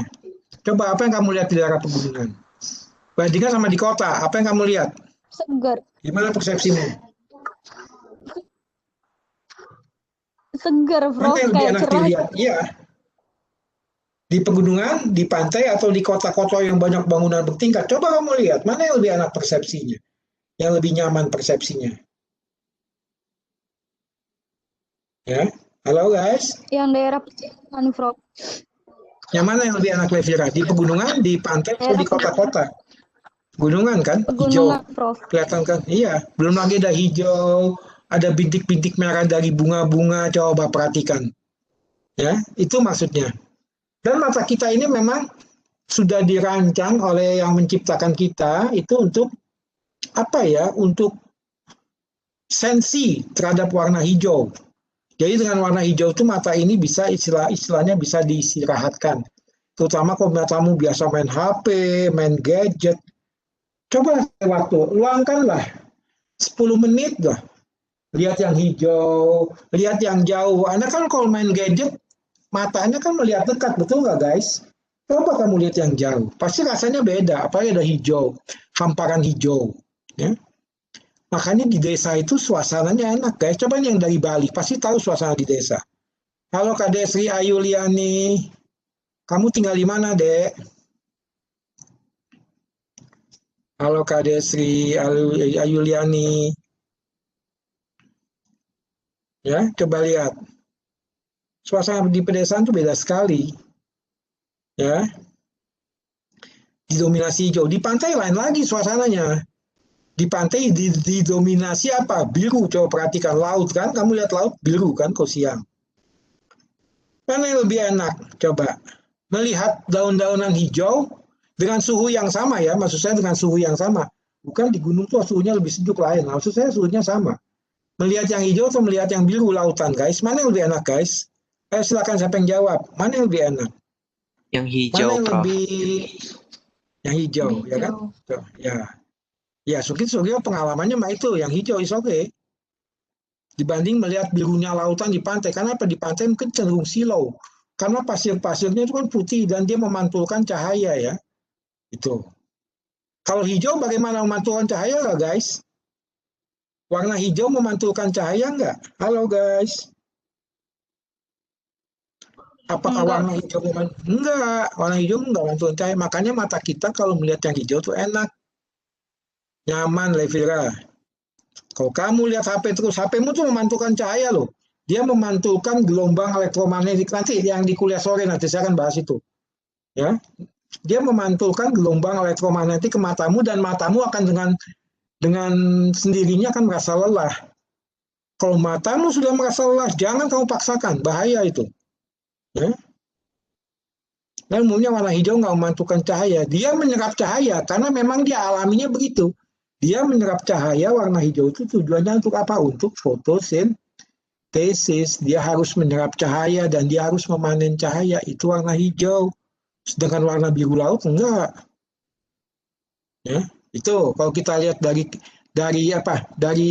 coba apa yang kamu lihat di daerah pegunungan? Bandingkan sama di kota, apa yang kamu lihat? Segar. Gimana persepsimu? Segar, Prof. Mana yang lebih Kayak enak cerah. dilihat? Iya. Di pegunungan, di pantai, atau di kota-kota yang banyak bangunan bertingkat? Coba kamu lihat, mana yang lebih enak persepsinya? Yang lebih nyaman persepsinya? Ya, halo guys. Yang daerah pegunungan, Prof. Yang mana yang lebih enak Levira? Di pegunungan, di pantai, atau di kota-kota? Pegunungan kan? Pegunungan, Hijau. Prof. Kelihatan kan? Iya. Belum lagi ada hijau, ada bintik-bintik merah dari bunga-bunga. Coba perhatikan. Ya, itu maksudnya. Dan mata kita ini memang sudah dirancang oleh yang menciptakan kita itu untuk apa ya? Untuk sensi terhadap warna hijau. Jadi dengan warna hijau itu mata ini bisa istilahnya bisa diistirahatkan. Terutama kalau matamu biasa main HP, main gadget. Coba waktu, luangkanlah 10 menit lah. Lihat yang hijau, lihat yang jauh. Anda kan kalau main gadget, matanya kan melihat dekat, betul nggak guys? Coba kamu lihat yang jauh. Pasti rasanya beda, apalagi ada hijau, hamparan hijau. Ya. Makanya di desa itu suasananya enak guys. Coba yang dari Bali, pasti tahu suasana di desa. Halo Kak Desri Ayuliani, kamu tinggal di mana Dek? Halo Kak Desri Ayuliani. Ya, coba lihat. Suasana di pedesaan itu beda sekali. Ya. Didominasi hijau. Di pantai lain lagi suasananya. Di pantai didominasi apa? Biru. Coba perhatikan laut kan. Kamu lihat laut biru kan kalau siang. Mana yang lebih enak? Coba. Melihat daun-daunan hijau dengan suhu yang sama ya. Maksud saya dengan suhu yang sama. Bukan di gunung tuh suhunya lebih sejuk lain. Maksud saya suhunya sama. Melihat yang hijau atau melihat yang biru lautan guys. Mana yang lebih enak guys? Silakan siapa yang jawab. Mana yang lebih enak? Yang hijau, Mana yang Prof. yang hijau, ya kan? Ya. Ya, Sugit pengalamannya mah itu, yang hijau is okay. Dibanding melihat birunya lautan di pantai. Karena apa? Di pantai mungkin cenderung silau. Karena pasir-pasirnya itu kan putih dan dia memantulkan cahaya ya. Itu. Kalau hijau bagaimana memantulkan cahaya nggak guys? Warna hijau memantulkan cahaya nggak? Halo guys. Apakah warna hijau enggak, warna hijau enggak memantulkan cahaya. Makanya mata kita kalau melihat yang hijau tuh enak. Nyaman, Levira. Kalau kamu lihat HP terus, HP-mu tuh memantulkan cahaya loh. Dia memantulkan gelombang elektromagnetik. Nanti yang di kuliah sore nanti saya akan bahas itu. Ya, dia memantulkan gelombang elektromagnetik ke matamu dan matamu akan dengan sendirinya akan merasa lelah. Kalau matamu sudah merasa lelah, jangan kamu paksakan, bahaya itu. Ya. Dan umumnya warna hijau nggak memantulkan cahaya. Dia menyerap cahaya karena memang dia alaminya begitu. Dia menyerap cahaya warna hijau itu tujuannya untuk apa? Untuk fotosintesis. Dia harus menyerap cahaya dan dia harus memanen cahaya. Itu warna hijau. Sedangkan warna biru laut enggak. Ya, itu kalau kita lihat dari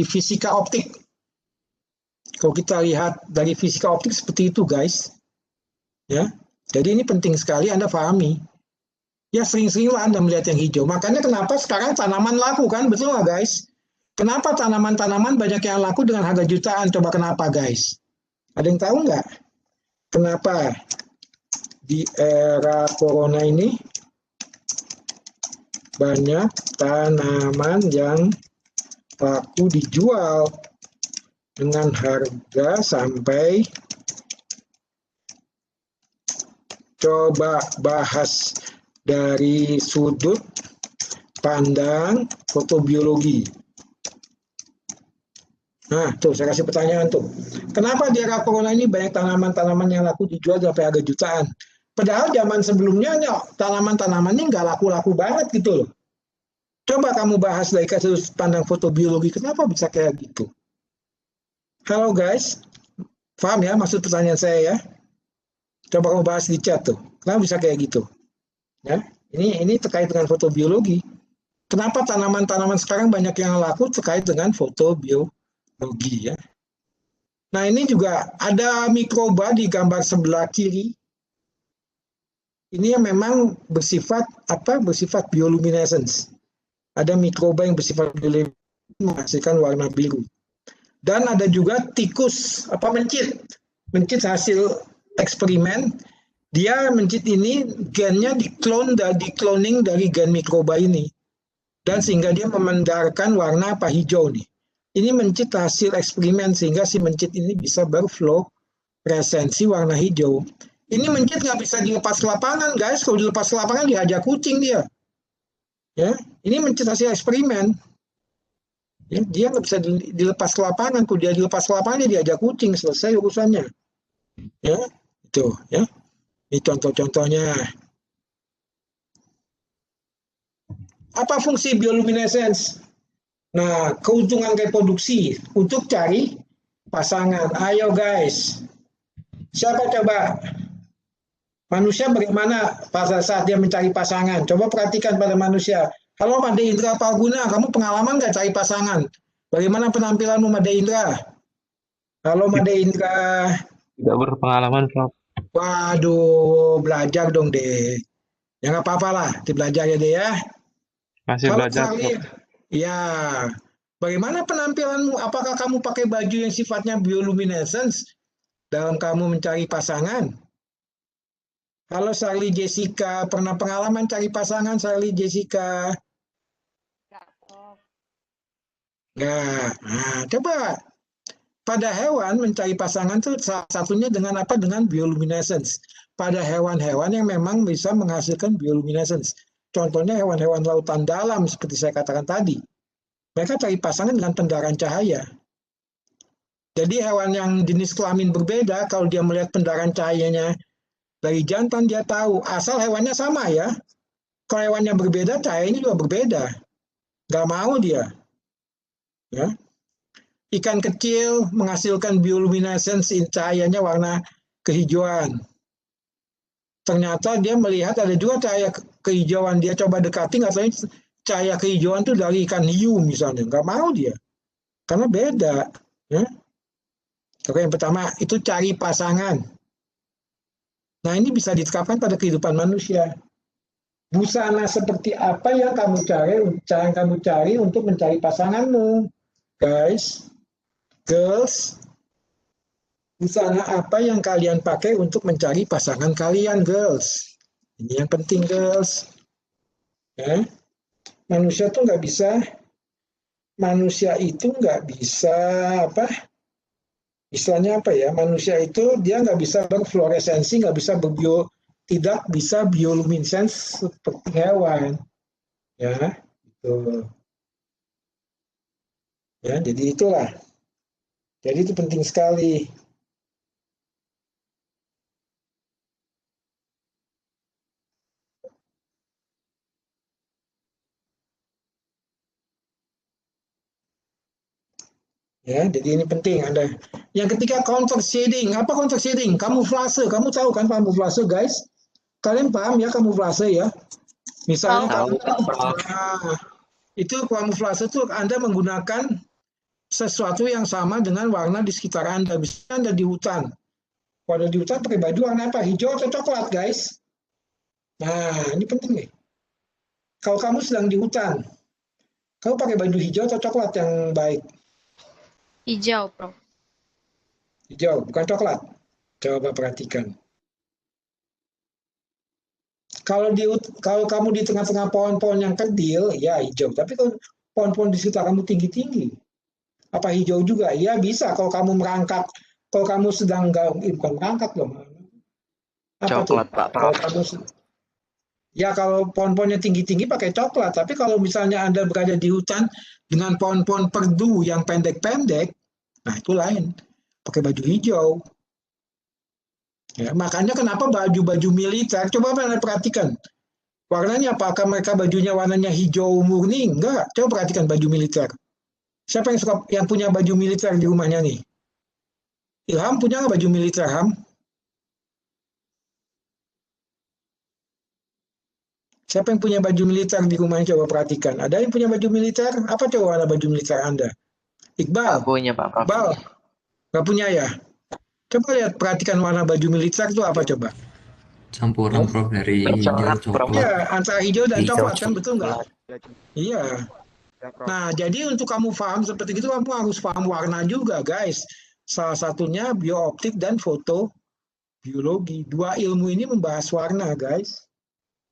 fisika optik. Kalau kita lihat dari fisika optik seperti itu, guys. Ya. Jadi ini penting sekali Anda pahami. Ya sering-seringlah Anda melihat yang hijau. Makanya kenapa sekarang tanaman laku kan? Betul nggak guys? Kenapa tanaman-tanaman banyak yang laku dengan harga jutaan? Coba kenapa guys? Ada yang tahu nggak? Kenapa di era corona ini banyak tanaman yang laku dijual dengan harga sampai, coba bahas dari sudut pandang fotobiologi. Nah, tuh saya kasih pertanyaan tuh. Kenapa di era corona ini banyak tanaman-tanaman yang laku dijual sampai harga jutaan? Padahal zaman sebelumnya tanaman-tanamannya nggak laku-laku banget gitu loh. Coba kamu bahas dari sudut pandang fotobiologi, kenapa bisa kayak gitu? Halo guys, paham ya maksud pertanyaan saya ya? Coba kamu bahas di chat tuh, kenapa bisa kayak gitu? Ya, ini terkait dengan fotobiologi. Kenapa tanaman-tanaman sekarang banyak yang laku terkait dengan fotobiologi ya? Nah ini juga ada mikroba di gambar sebelah kiri. Ini yang memang bersifat bioluminescence. Ada mikroba yang bersifat bioluminescence menghasilkan warna biru. Dan ada juga tikus mencit hasil eksperimen. Dia mencit ini gennya dikloning dari gen mikroba ini. Dan sehingga dia memandarkan warna hijau nih. Ini mencit hasil eksperimen sehingga si mencit ini bisa berfluoresensi warna hijau. Ini mencit nggak bisa dilepas ke lapangan, guys. Kalau dilepas ke lapangan dihajar kucing dia. Ya, ini mencit hasil eksperimen. Ya, dia nggak bisa dilepas ke lapangan. Kalau dia dilepas ke lapangan dia dihajar kucing, selesai urusannya. Ya, itu ya. Ini contoh-contohnya. Apa fungsi bioluminescence? Nah, keuntungan reproduksi untuk cari pasangan. Ayo guys. Siapa coba? Manusia bagaimana pada saat dia mencari pasangan? Coba perhatikan pada manusia. Halo Made Indra Palguna, kamu pengalaman nggak cari pasangan? Bagaimana penampilanmu Made Indra? Halo Made Indra. Tidak berpengalaman, Prof. Waduh, belajar dong deh. Ya nggak apa-apa lah, belajar ya deh ya. Masih Halo belajar, Charlie. Prof. Ya, bagaimana penampilanmu? Apakah kamu pakai baju yang sifatnya bioluminescence dalam kamu mencari pasangan? Halo Charlie Jessica, pernah pengalaman cari pasangan Charlie Jessica? Enggak. Nah, coba pada hewan mencari pasangan itu salah satunya dengan apa? Dengan bioluminescence. Pada hewan-hewan yang memang bisa menghasilkan bioluminescence. Contohnya hewan-hewan lautan dalam seperti saya katakan tadi. Mereka cari pasangan dengan pendaran cahaya. Jadi hewan yang jenis kelamin berbeda, kalau dia melihat pendaran cahayanya dari jantan, dia tahu asal hewannya sama ya. Kalau hewannya berbeda, cahayanya juga berbeda. Nggak mau dia. Ya. Ikan kecil menghasilkan bioluminescence, cahayanya warna kehijauan. Ternyata dia melihat ada juga cahaya kehijauan. Dia coba dekati, nggak tahu cahaya kehijauan itu dari ikan hiu misalnya. Nggak mau dia. Karena beda. Ya. Oke, yang pertama itu cari pasangan. Nah ini bisa diterapkan pada kehidupan manusia. Busana seperti apa yang kamu cari untuk mencari pasanganmu, guys, girls. Busana apa yang kalian pakai untuk mencari pasangan kalian, girls? Ini yang penting, girls. Ya. Manusia itu nggak bisa istilahnya apa ya? Manusia itu dia nggak bisa berfluoresensi, nggak bisa tidak bisa bioluminescence seperti hewan, ya, itu. Ya, jadi itulah. Jadi itu penting sekali. Ya, jadi ini penting Anda. Yang ketiga context shading. Apa context shading? Kamuflase. Kamu tahu kan kamuflase, guys? Kalian paham ya kamuflase ya? Misalnya Tahu, itu kamuflase itu Anda menggunakan sesuatu yang sama dengan warna di sekitar Anda. Misalnya Anda di hutan. Kalau di hutan pakai baju warna apa? Hijau atau coklat, guys? Nah, ini penting nih. Kalau kamu sedang di hutan, kamu pakai baju hijau atau coklat yang baik? Hijau, Prof. Hijau, bukan coklat. Coba perhatikan. Kalau kamu di tengah-tengah pohon-pohon yang kerdil, ya hijau. Tapi kalau pohon-pohon di sekitar kamu tinggi-tinggi, apa hijau juga? Ya bisa. Kalau kamu merangkak, kalau kamu sedang bukan merangkak loh. Apa coklat, tuh? Pak Kalau Prof. kamu Ya kalau pohon-pohonnya tinggi-tinggi pakai coklat, tapi kalau misalnya Anda berada di hutan dengan pohon-pohon perdu yang pendek-pendek, nah itu lain. Pakai baju hijau. Ya, makanya kenapa baju-baju militer, coba Anda perhatikan. Warnanya apakah mereka bajunya warnanya hijau murni? Enggak. Coba perhatikan baju militer. Siapa yang punya baju militer di rumahnya nih? Ilham punya nggak baju militer, Ham? Siapa yang punya baju militer di rumahnya? Coba perhatikan. Ada yang punya baju militer? Apa coba warna baju militer Anda? Iqbal? Aku punya Pak Prof. Iqbal? Nggak punya ya? Coba lihat, perhatikan warna baju militer itu apa coba? Campuran Prof dari hijau coklat. Ya, antara hijau dan Hijau, coklat kan, betul nggak? Iya. Nah, jadi untuk kamu paham seperti itu, kamu harus paham warna juga, guys. Salah satunya biooptik dan fotobiologi. Dua ilmu ini membahas warna, guys.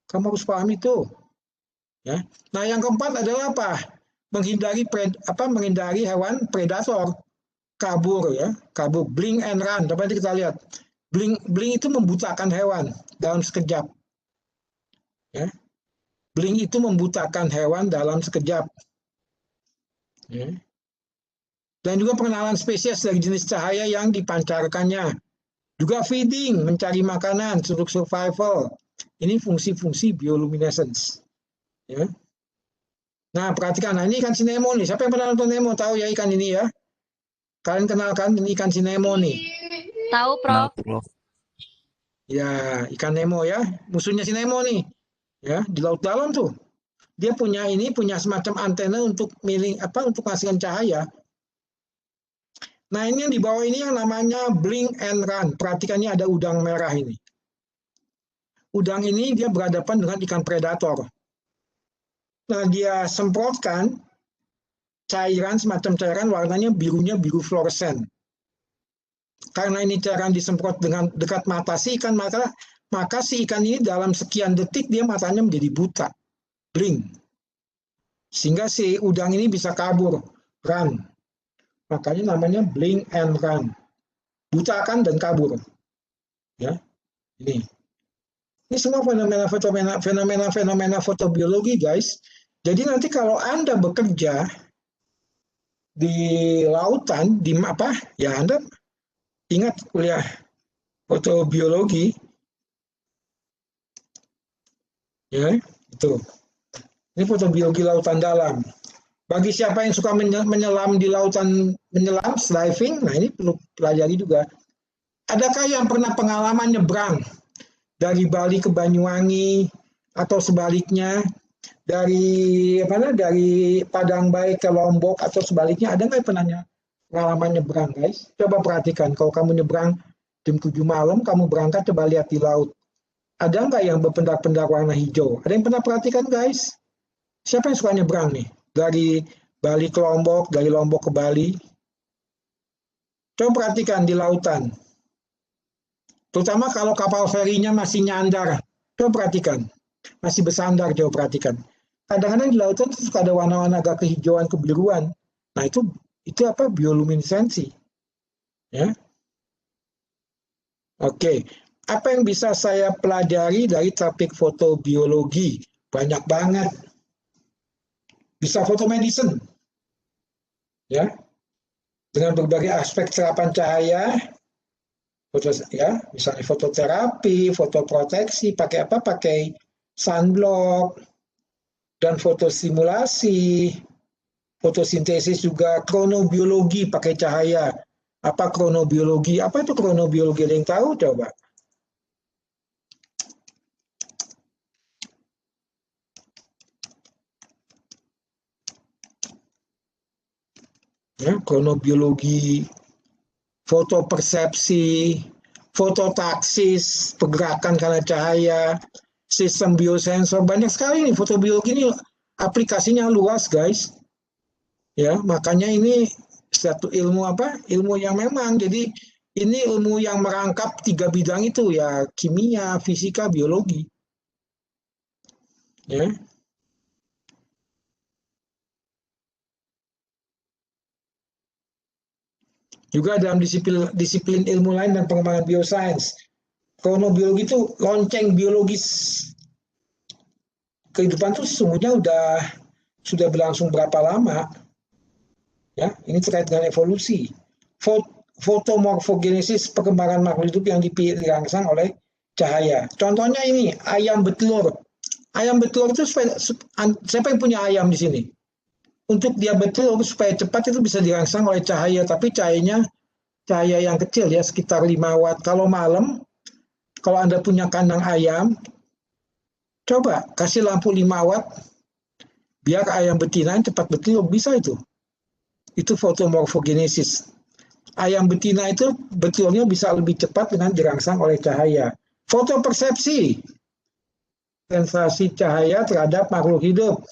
Kamu harus paham itu. Ya. Nah, yang keempat adalah apa? Menghindari hewan predator. Kabur ya, kabur, blink and run. Coba nanti kita lihat. Blink itu membutakan hewan dalam sekejap. Ya. Blink itu membutakan hewan dalam sekejap. Ya. Dan juga pengenalan spesies dari jenis cahaya yang dipancarkannya. Juga feeding, mencari makanan untuk survival. Ini fungsi-fungsi bioluminescence. Ya. Nah, perhatikan. Nah, ini ikan si Nemo nih. Siapa yang pernah nonton Nemo? Tahu ya ikan ini ya? Kalian kenalkan ini ikan si Nemo nih. Tahu, Prof. Ya, ikan Nemo ya. Musuhnya si Nemo nih. Ya, di laut dalam tuh. Dia punya semacam antena untuk untuk menghasilkan cahaya. Nah, ini yang di bawah ini yang namanya blink and run. Perhatikan ini ada udang merah ini. Udang ini dia berhadapan dengan ikan predator. Nah, dia semprotkan semacam cairan warnanya birunya biru fluoresen. Karena ini cairan disemprot dengan dekat mata si ikan, maka si ikan ini dalam sekian detik dia matanya menjadi buta. Blink. Sehingga si udang ini bisa kabur, run. Makanya namanya blink and run. Butakan dan kabur. Ya. Ini semua fenomena fotobiologi, guys. Jadi nanti kalau Anda bekerja di lautan, ya Anda ingat kuliah fotobiologi, ya itu. Ini fotobiologi lautan dalam. Bagi siapa yang suka menyelam di lautan, diving, nah ini perlu pelajari juga. Adakah yang pernah pengalaman nyebrang dari Bali ke Banyuwangi atau sebaliknya? Dari Padangbae ke Lombok atau sebaliknya, ada nggak pernah pengalaman nyebrang, guys? Coba perhatikan, kalau kamu nyebrang jam 7 malam, kamu berangkat, coba lihat di laut. Ada nggak yang berpendak-pendak warna hijau? Ada yang pernah perhatikan, guys? Siapa yang suka nyebrang nih? Dari Bali ke Lombok, dari Lombok ke Bali. Coba perhatikan di lautan. Terutama kalau kapal ferinya masih nyandar. Coba perhatikan. Masih bersandar, coba perhatikan. Kadang-kadang di lautan itu suka ada warna-warna agak kehijauan, kebiruan. Nah, itu bioluminesensi. Ya. Oke. Apa yang bisa saya pelajari dari topik fotobiologi? Banyak banget. Bisa fotomedicine. Ya. Dengan berbagai aspek serapan cahaya, misalnya fototerapi, fotoproteksi, pakai apa? Pakai sunblock, dan fotosimulasi, fotosintesis juga, kronobiologi pakai cahaya. Apa kronobiologi? Apa itu kronobiologi? Ada yang tahu? Coba. Ya, kronobiologi, fotopersepsi, fototaksis, pergerakan karena cahaya, sistem biosensor, banyak sekali nih fotobiologi ini aplikasinya luas, guys. Ya, makanya ini satu ilmu ilmu yang memang jadi ini ilmu yang merangkap 3 bidang itu ya, kimia, fisika, biologi. Ya. Juga dalam disiplin ilmu lain dan pengembangan biosains. Kronobiologi itu lonceng biologis. kehidupan itu sesungguhnya sudah berlangsung berapa lama. Ya, ini terkait dengan evolusi. Fotomorfogenesis, perkembangan makhluk hidup yang dirangsang oleh cahaya. Contohnya ini, ayam betelur. Ayam betelur itu siapa yang punya ayam di sini? Untuk dia betelur supaya cepat itu bisa dirangsang oleh cahaya, tapi cahayanya cahaya yang kecil ya, sekitar 5 watt. Kalau malam, kalau Anda punya kandang ayam, coba kasih lampu 5 watt, biar ayam betina cepat betelur, bisa itu. Itu fotomorfogenesis. Ayam betina itu betulnya bisa lebih cepat dengan dirangsang oleh cahaya. Fotopersepsi, sensasi cahaya terhadap makhluk hidup.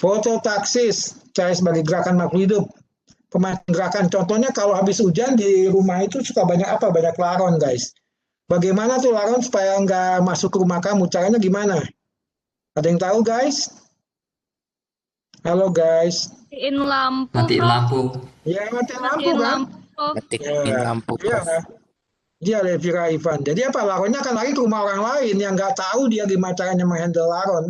Fototaksis, cahaya sebagai gerakan makhluk hidup. Pemantauan gerakan, contohnya kalau habis hujan di rumah itu suka banyak apa? Banyak laron, guys. Bagaimana tuh laron supaya nggak masuk ke rumah kamu? Caranya gimana? Ada yang tahu, guys? Halo, guys. Matiin lampu, Matiin Prof. lampu. Ya, matiin lampu Matiin kan? lampu, Prof. Matiin lampu, Iya, Prof. dia Levira Ivan. Jadi apa? Laronnya akan lari ke rumah orang lain yang nggak tahu dia gimana caranya menghandle laron.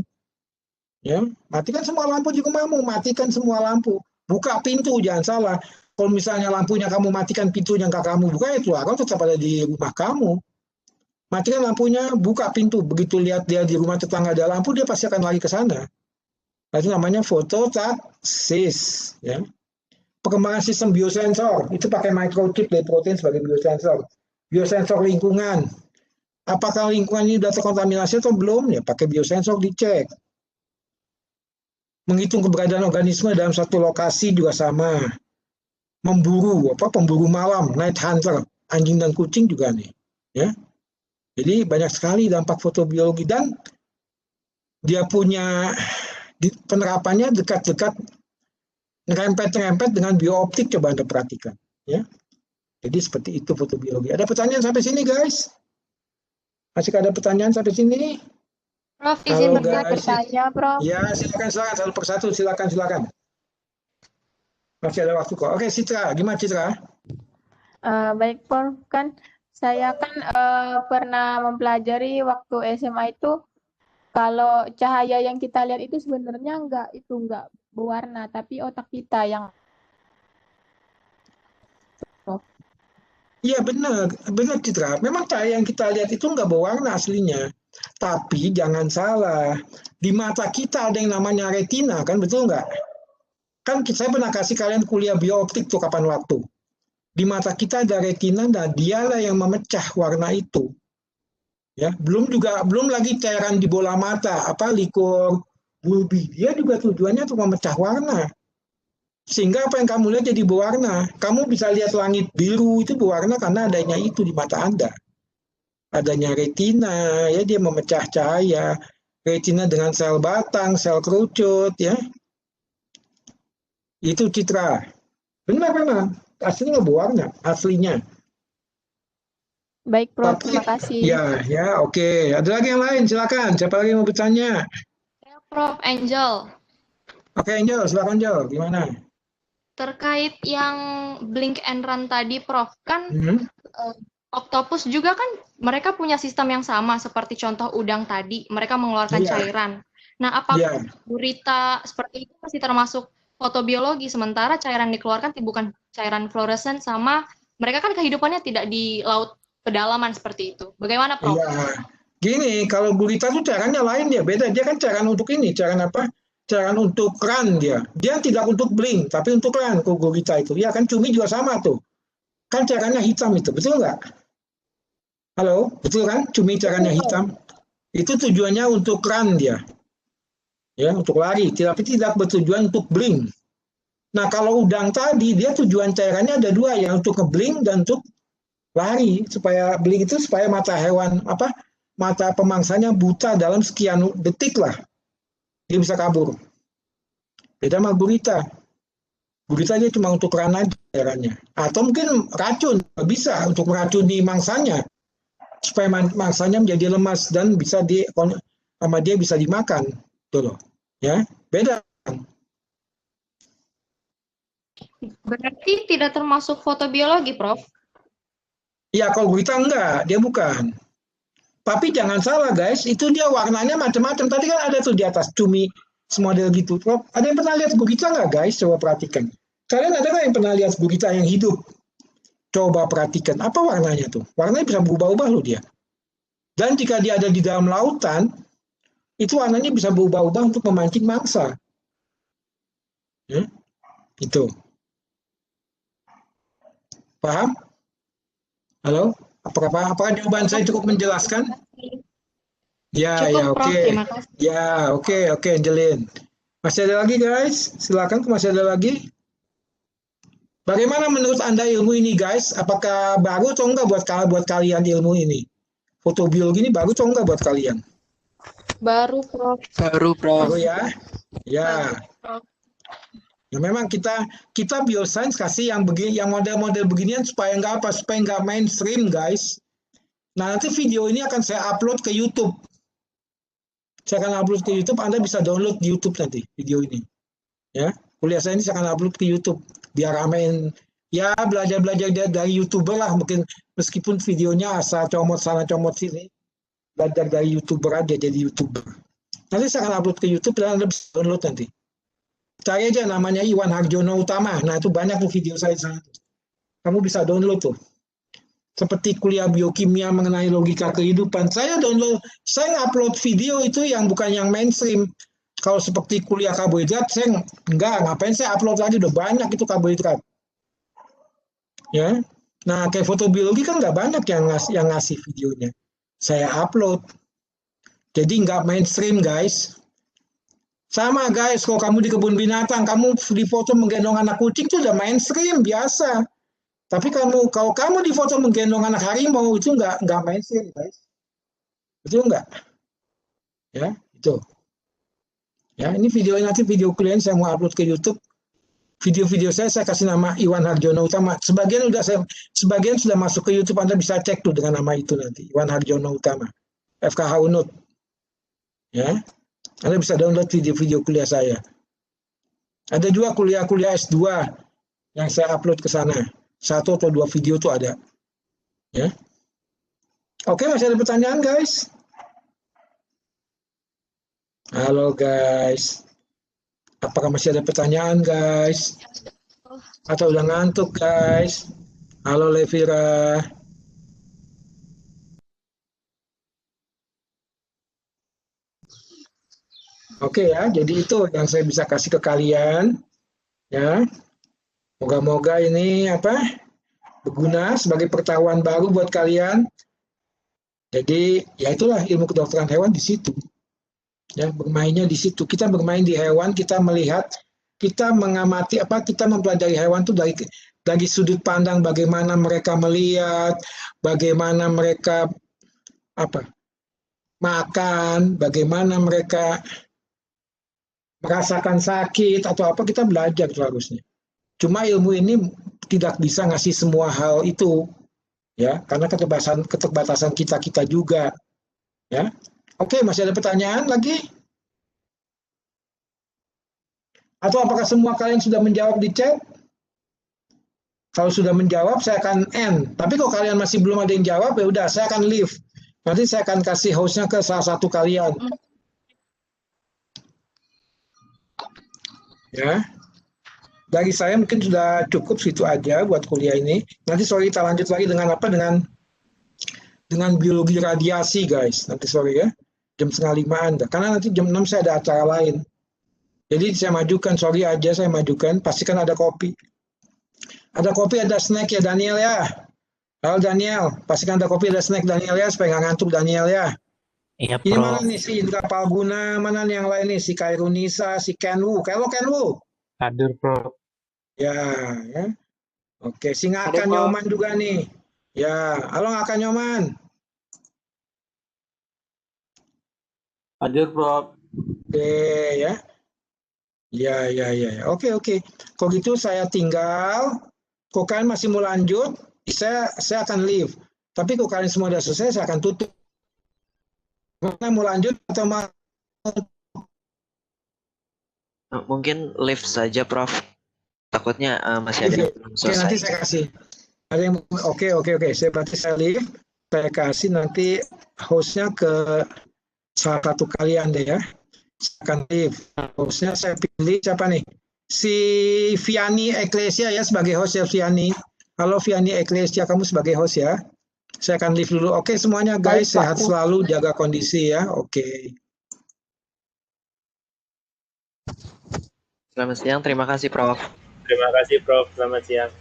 Ya, matikan semua lampu di rumahmu, matikan semua lampu. Buka pintu, jangan salah. Kalau misalnya lampunya kamu matikan pintunya nggak kamu buka, itu laron tetap ada di rumah kamu. Matikan lampunya, buka pintu. Begitu lihat dia di rumah tetangga ada lampu, dia pasti akan lari ke sana. Itu namanya fototaksis. Ya. Perkembangan sistem biosensor, itu pakai microchip dari protein sebagai biosensor. Biosensor lingkungan. Apakah lingkungan ini sudah terkontaminasi atau belum? Ya, pakai biosensor dicek. Menghitung keberadaan organisme dalam satu lokasi juga sama. Memburu, pemburu malam, night hunter, anjing dan kucing juga nih. Ya. Jadi banyak sekali dampak fotobiologi dan dia punya penerapannya dekat-dekat ngerempet-ngerempet dengan biooptik, coba Anda perhatikan. Ya. Jadi seperti itu fotobiologi. Ada pertanyaan sampai sini, guys? Masih ada pertanyaan sampai sini? Prof, Halo, izin guys. bertanya, Prof. Ya, silakan satu persatu, silakan. Masih ada waktu kok. Oke, Citra, gimana Citra? Baik, Prof. Kan saya kan pernah mempelajari waktu SMA itu kalau cahaya yang kita lihat itu sebenarnya nggak berwarna, tapi otak kita yang Iya benar Citra. Memang cahaya yang kita lihat itu nggak berwarna aslinya. Tapi jangan salah, di mata kita ada yang namanya retina, kan betul nggak? Kan saya pernah kasih kalian kuliah biooptik tuh kapan waktu. Di mata kita ada retina dan dialah yang memecah warna itu. Ya, belum lagi cairan di bola mata, liquor bulbi. Dia juga tujuannya untuk memecah warna. Sehingga apa yang kamu lihat jadi berwarna. Kamu bisa lihat langit biru itu berwarna karena adanya itu di mata Anda. Adanya retina, ya dia memecah cahaya. Retina dengan sel batang, sel kerucut, ya. Itu Citra. Benar. Aslinya berwarna, aslinya. baik, Prof. Tapi, Terima kasih. ya, oke. Ada lagi yang lain, silakan. Siapa lagi mau bertanya? Ya, Prof, Angel. Oke, Angel, silakan Angel. Gimana? Terkait yang blink and run tadi, Prof, kan Octopus juga kan mereka punya sistem yang sama seperti contoh udang tadi, mereka mengeluarkan cairan. Nah, apakah gurita seperti itu masih termasuk fotobiologi, sementara cairan dikeluarkan bukan cairan fluoresen, sama mereka kan kehidupannya tidak di laut pedalaman seperti itu. Bagaimana, Prof? Iya. Gini, kalau gurita tuh cairannya lain dia, beda. Dia kan cairan untuk ini, cairan apa? Cairan untuk run dia. Dia tidak untuk blink, tapi untuk run gurita itu. Ya kan cumi juga sama tuh. Kan cairannya hitam itu, betul nggak? Halo, betul kan? Cumi cairannya hitam. Itu tujuannya untuk run dia. Ya, untuk lari, tapi tidak bertujuan untuk blink. Nah, kalau udang tadi, dia tujuan cairannya ada dua, yang untuk ngeblink dan untuk lari. Supaya blink itu supaya mata hewan, mata pemangsanya buta dalam sekian detik lah. Dia bisa kabur. Beda sama gurita. Gurita dia cuma untuk run aja cairannya. Atau mungkin racun, bisa untuk meracuni mangsanya. Supaya mangsanya menjadi lemas dan bisa sama dia bisa dimakan. Tuh loh. Ya, beda. Berarti tidak termasuk fotobiologi, Prof? Iya, kalau gurita enggak, dia bukan. Tapi jangan salah guys, itu dia warnanya macam-macam. Tadi kan ada tuh di atas cumi semodel gitu. Ada yang pernah lihat gurita nggak guys? Coba perhatikan. Kalian ada nggak yang pernah lihat gurita yang hidup? Coba perhatikan, apa warnanya tuh? Warnanya bisa berubah-ubah loh dia. Dan jika dia ada di dalam lautan, itu warnanya bisa berubah-ubah untuk memancing mangsa. Ya, itu. Paham? Halo? Apakah jawaban saya cukup menjelaskan? Ya, Cukup, ya, Prof. oke. Terima kasih. Ya, oke, Angelin. Masih ada lagi, guys? Silakan, masih ada lagi? Bagaimana menurut Anda ilmu ini, guys? Apakah baru atau enggak buat kalian ilmu ini? Fotobiologi ini baru atau enggak buat kalian? Baru, Prof. Baru ya? Ya. Prof. Ya memang kita biosains kasih yang begini, yang model-model beginian supaya nggak mainstream, guys. Nah, nanti video ini akan saya upload ke YouTube. Saya akan upload ke YouTube, Anda bisa download di YouTube nanti video ini. Ya, kuliah saya ini saya akan upload ke YouTube biar ramein, ya belajar dari YouTuber lah, mungkin meskipun videonya asal comot sana comot sini, belajar dari YouTuber aja jadi YouTuber. Nanti saya akan upload ke YouTube dan Anda bisa download nanti. Cari aja namanya Iwan Harjono Utama. Nah, itu banyak tuh video saya di sana. Kamu bisa download tuh. Seperti kuliah biokimia mengenai logika kehidupan. Saya upload video itu yang bukan yang mainstream. Kalau seperti kuliah karbohidrat, saya ngapain saya upload lagi, udah banyak itu karbohidrat. Ya. Nah, kayak fotobiologi kan nggak banyak yang ngasih videonya. Saya upload. Jadi nggak mainstream, guys. Sama guys, kalau kamu di kebun binatang, kamu di foto menggendong anak kucing itu udah mainstream, biasa. Tapi kalau kamu di foto menggendong anak harimau, itu nggak mainstream, guys. Betul nggak? Ya, itu. Ya, ini nanti video kalian saya mau upload ke YouTube. Video-video saya kasih nama Iwan Harjono Utama. Sebagian sudah masuk ke YouTube, Anda bisa cek tuh dengan nama itu nanti, Iwan Harjono Utama. FKH Unut. Ya. Anda bisa download video-video kuliah saya. Ada juga kuliah-kuliah S2 yang saya upload ke sana. 1 atau 2 video itu ada. Ya. Oke, masih ada pertanyaan, guys? Halo, guys. Apakah masih ada pertanyaan, guys? Atau udah ngantuk, guys? Halo, Levira. Oke ya, jadi itu yang saya bisa kasih ke kalian, ya. Moga-moga ini berguna sebagai pengetahuan baru buat kalian. Jadi ya itulah ilmu kedokteran hewan di situ, ya bermainnya di situ. Kita bermain di hewan, kita melihat, kita mengamati kita mempelajari hewan itu dari sudut pandang bagaimana mereka melihat, bagaimana mereka makan, bagaimana mereka merasakan sakit atau kita belajar itu harusnya. Cuma ilmu ini tidak bisa ngasih semua hal itu, ya, karena keterbatasan kita juga, ya. Oke, masih ada pertanyaan lagi? Atau apakah semua kalian sudah menjawab di chat? Kalau sudah menjawab, saya akan end. Tapi kalau kalian masih belum ada yang jawab, ya udah, saya akan leave. Nanti saya akan kasih hostnya ke salah satu kalian. Ya, dari saya mungkin sudah cukup situ aja buat kuliah ini. Nanti sore kita lanjut lagi dengan dengan biologi radiasi, guys. Nanti sore ya, jam 4:30. Karena nanti jam 6 saya ada acara lain. Jadi saya majukan, sorry aja saya majukan. Pastikan ada kopi. Ada kopi, ada snack ya Daniel ya. Halo Daniel, pastikan ada kopi, ada snack Daniel ya, supaya nggak ngantuk Daniel ya. Iya, Ini Prof. mana nih si Indra Palguna, mana nih yang lain nih, si Kairunisa, si Kenwu. Kenwu. Hadir, Prof. Ya. Oke, si Ngaka Nyoman juga nih. Ya, halo Ngaka Nyoman. Hadir, Prof. Oke, ya. Ya. Oke. Kalau gitu saya tinggal. Kalau kalian masih mau lanjut, saya akan leave. Tapi kalau kalian semua sudah selesai, saya akan tutup. Mana mau lanjut atau mau? Mungkin live saja, Prof. Takutnya masih ada yang belum Oke, selesai. nanti saya kasih. Ada yang oke. Saya berarti saya leave. Saya kasih nanti hostnya ke salah satu kalian deh ya. Silakan live. Hostnya saya pilih siapa nih? Si Viani Eklesia ya sebagai host ya Viani. Halo Viani Eklesia, kamu sebagai host ya. Saya akan live dulu. Oke semuanya guys, Baik, Pak. sehat selalu, jaga kondisi ya. Oke. Selamat siang, terima kasih Prof. Terima kasih Prof. Selamat siang.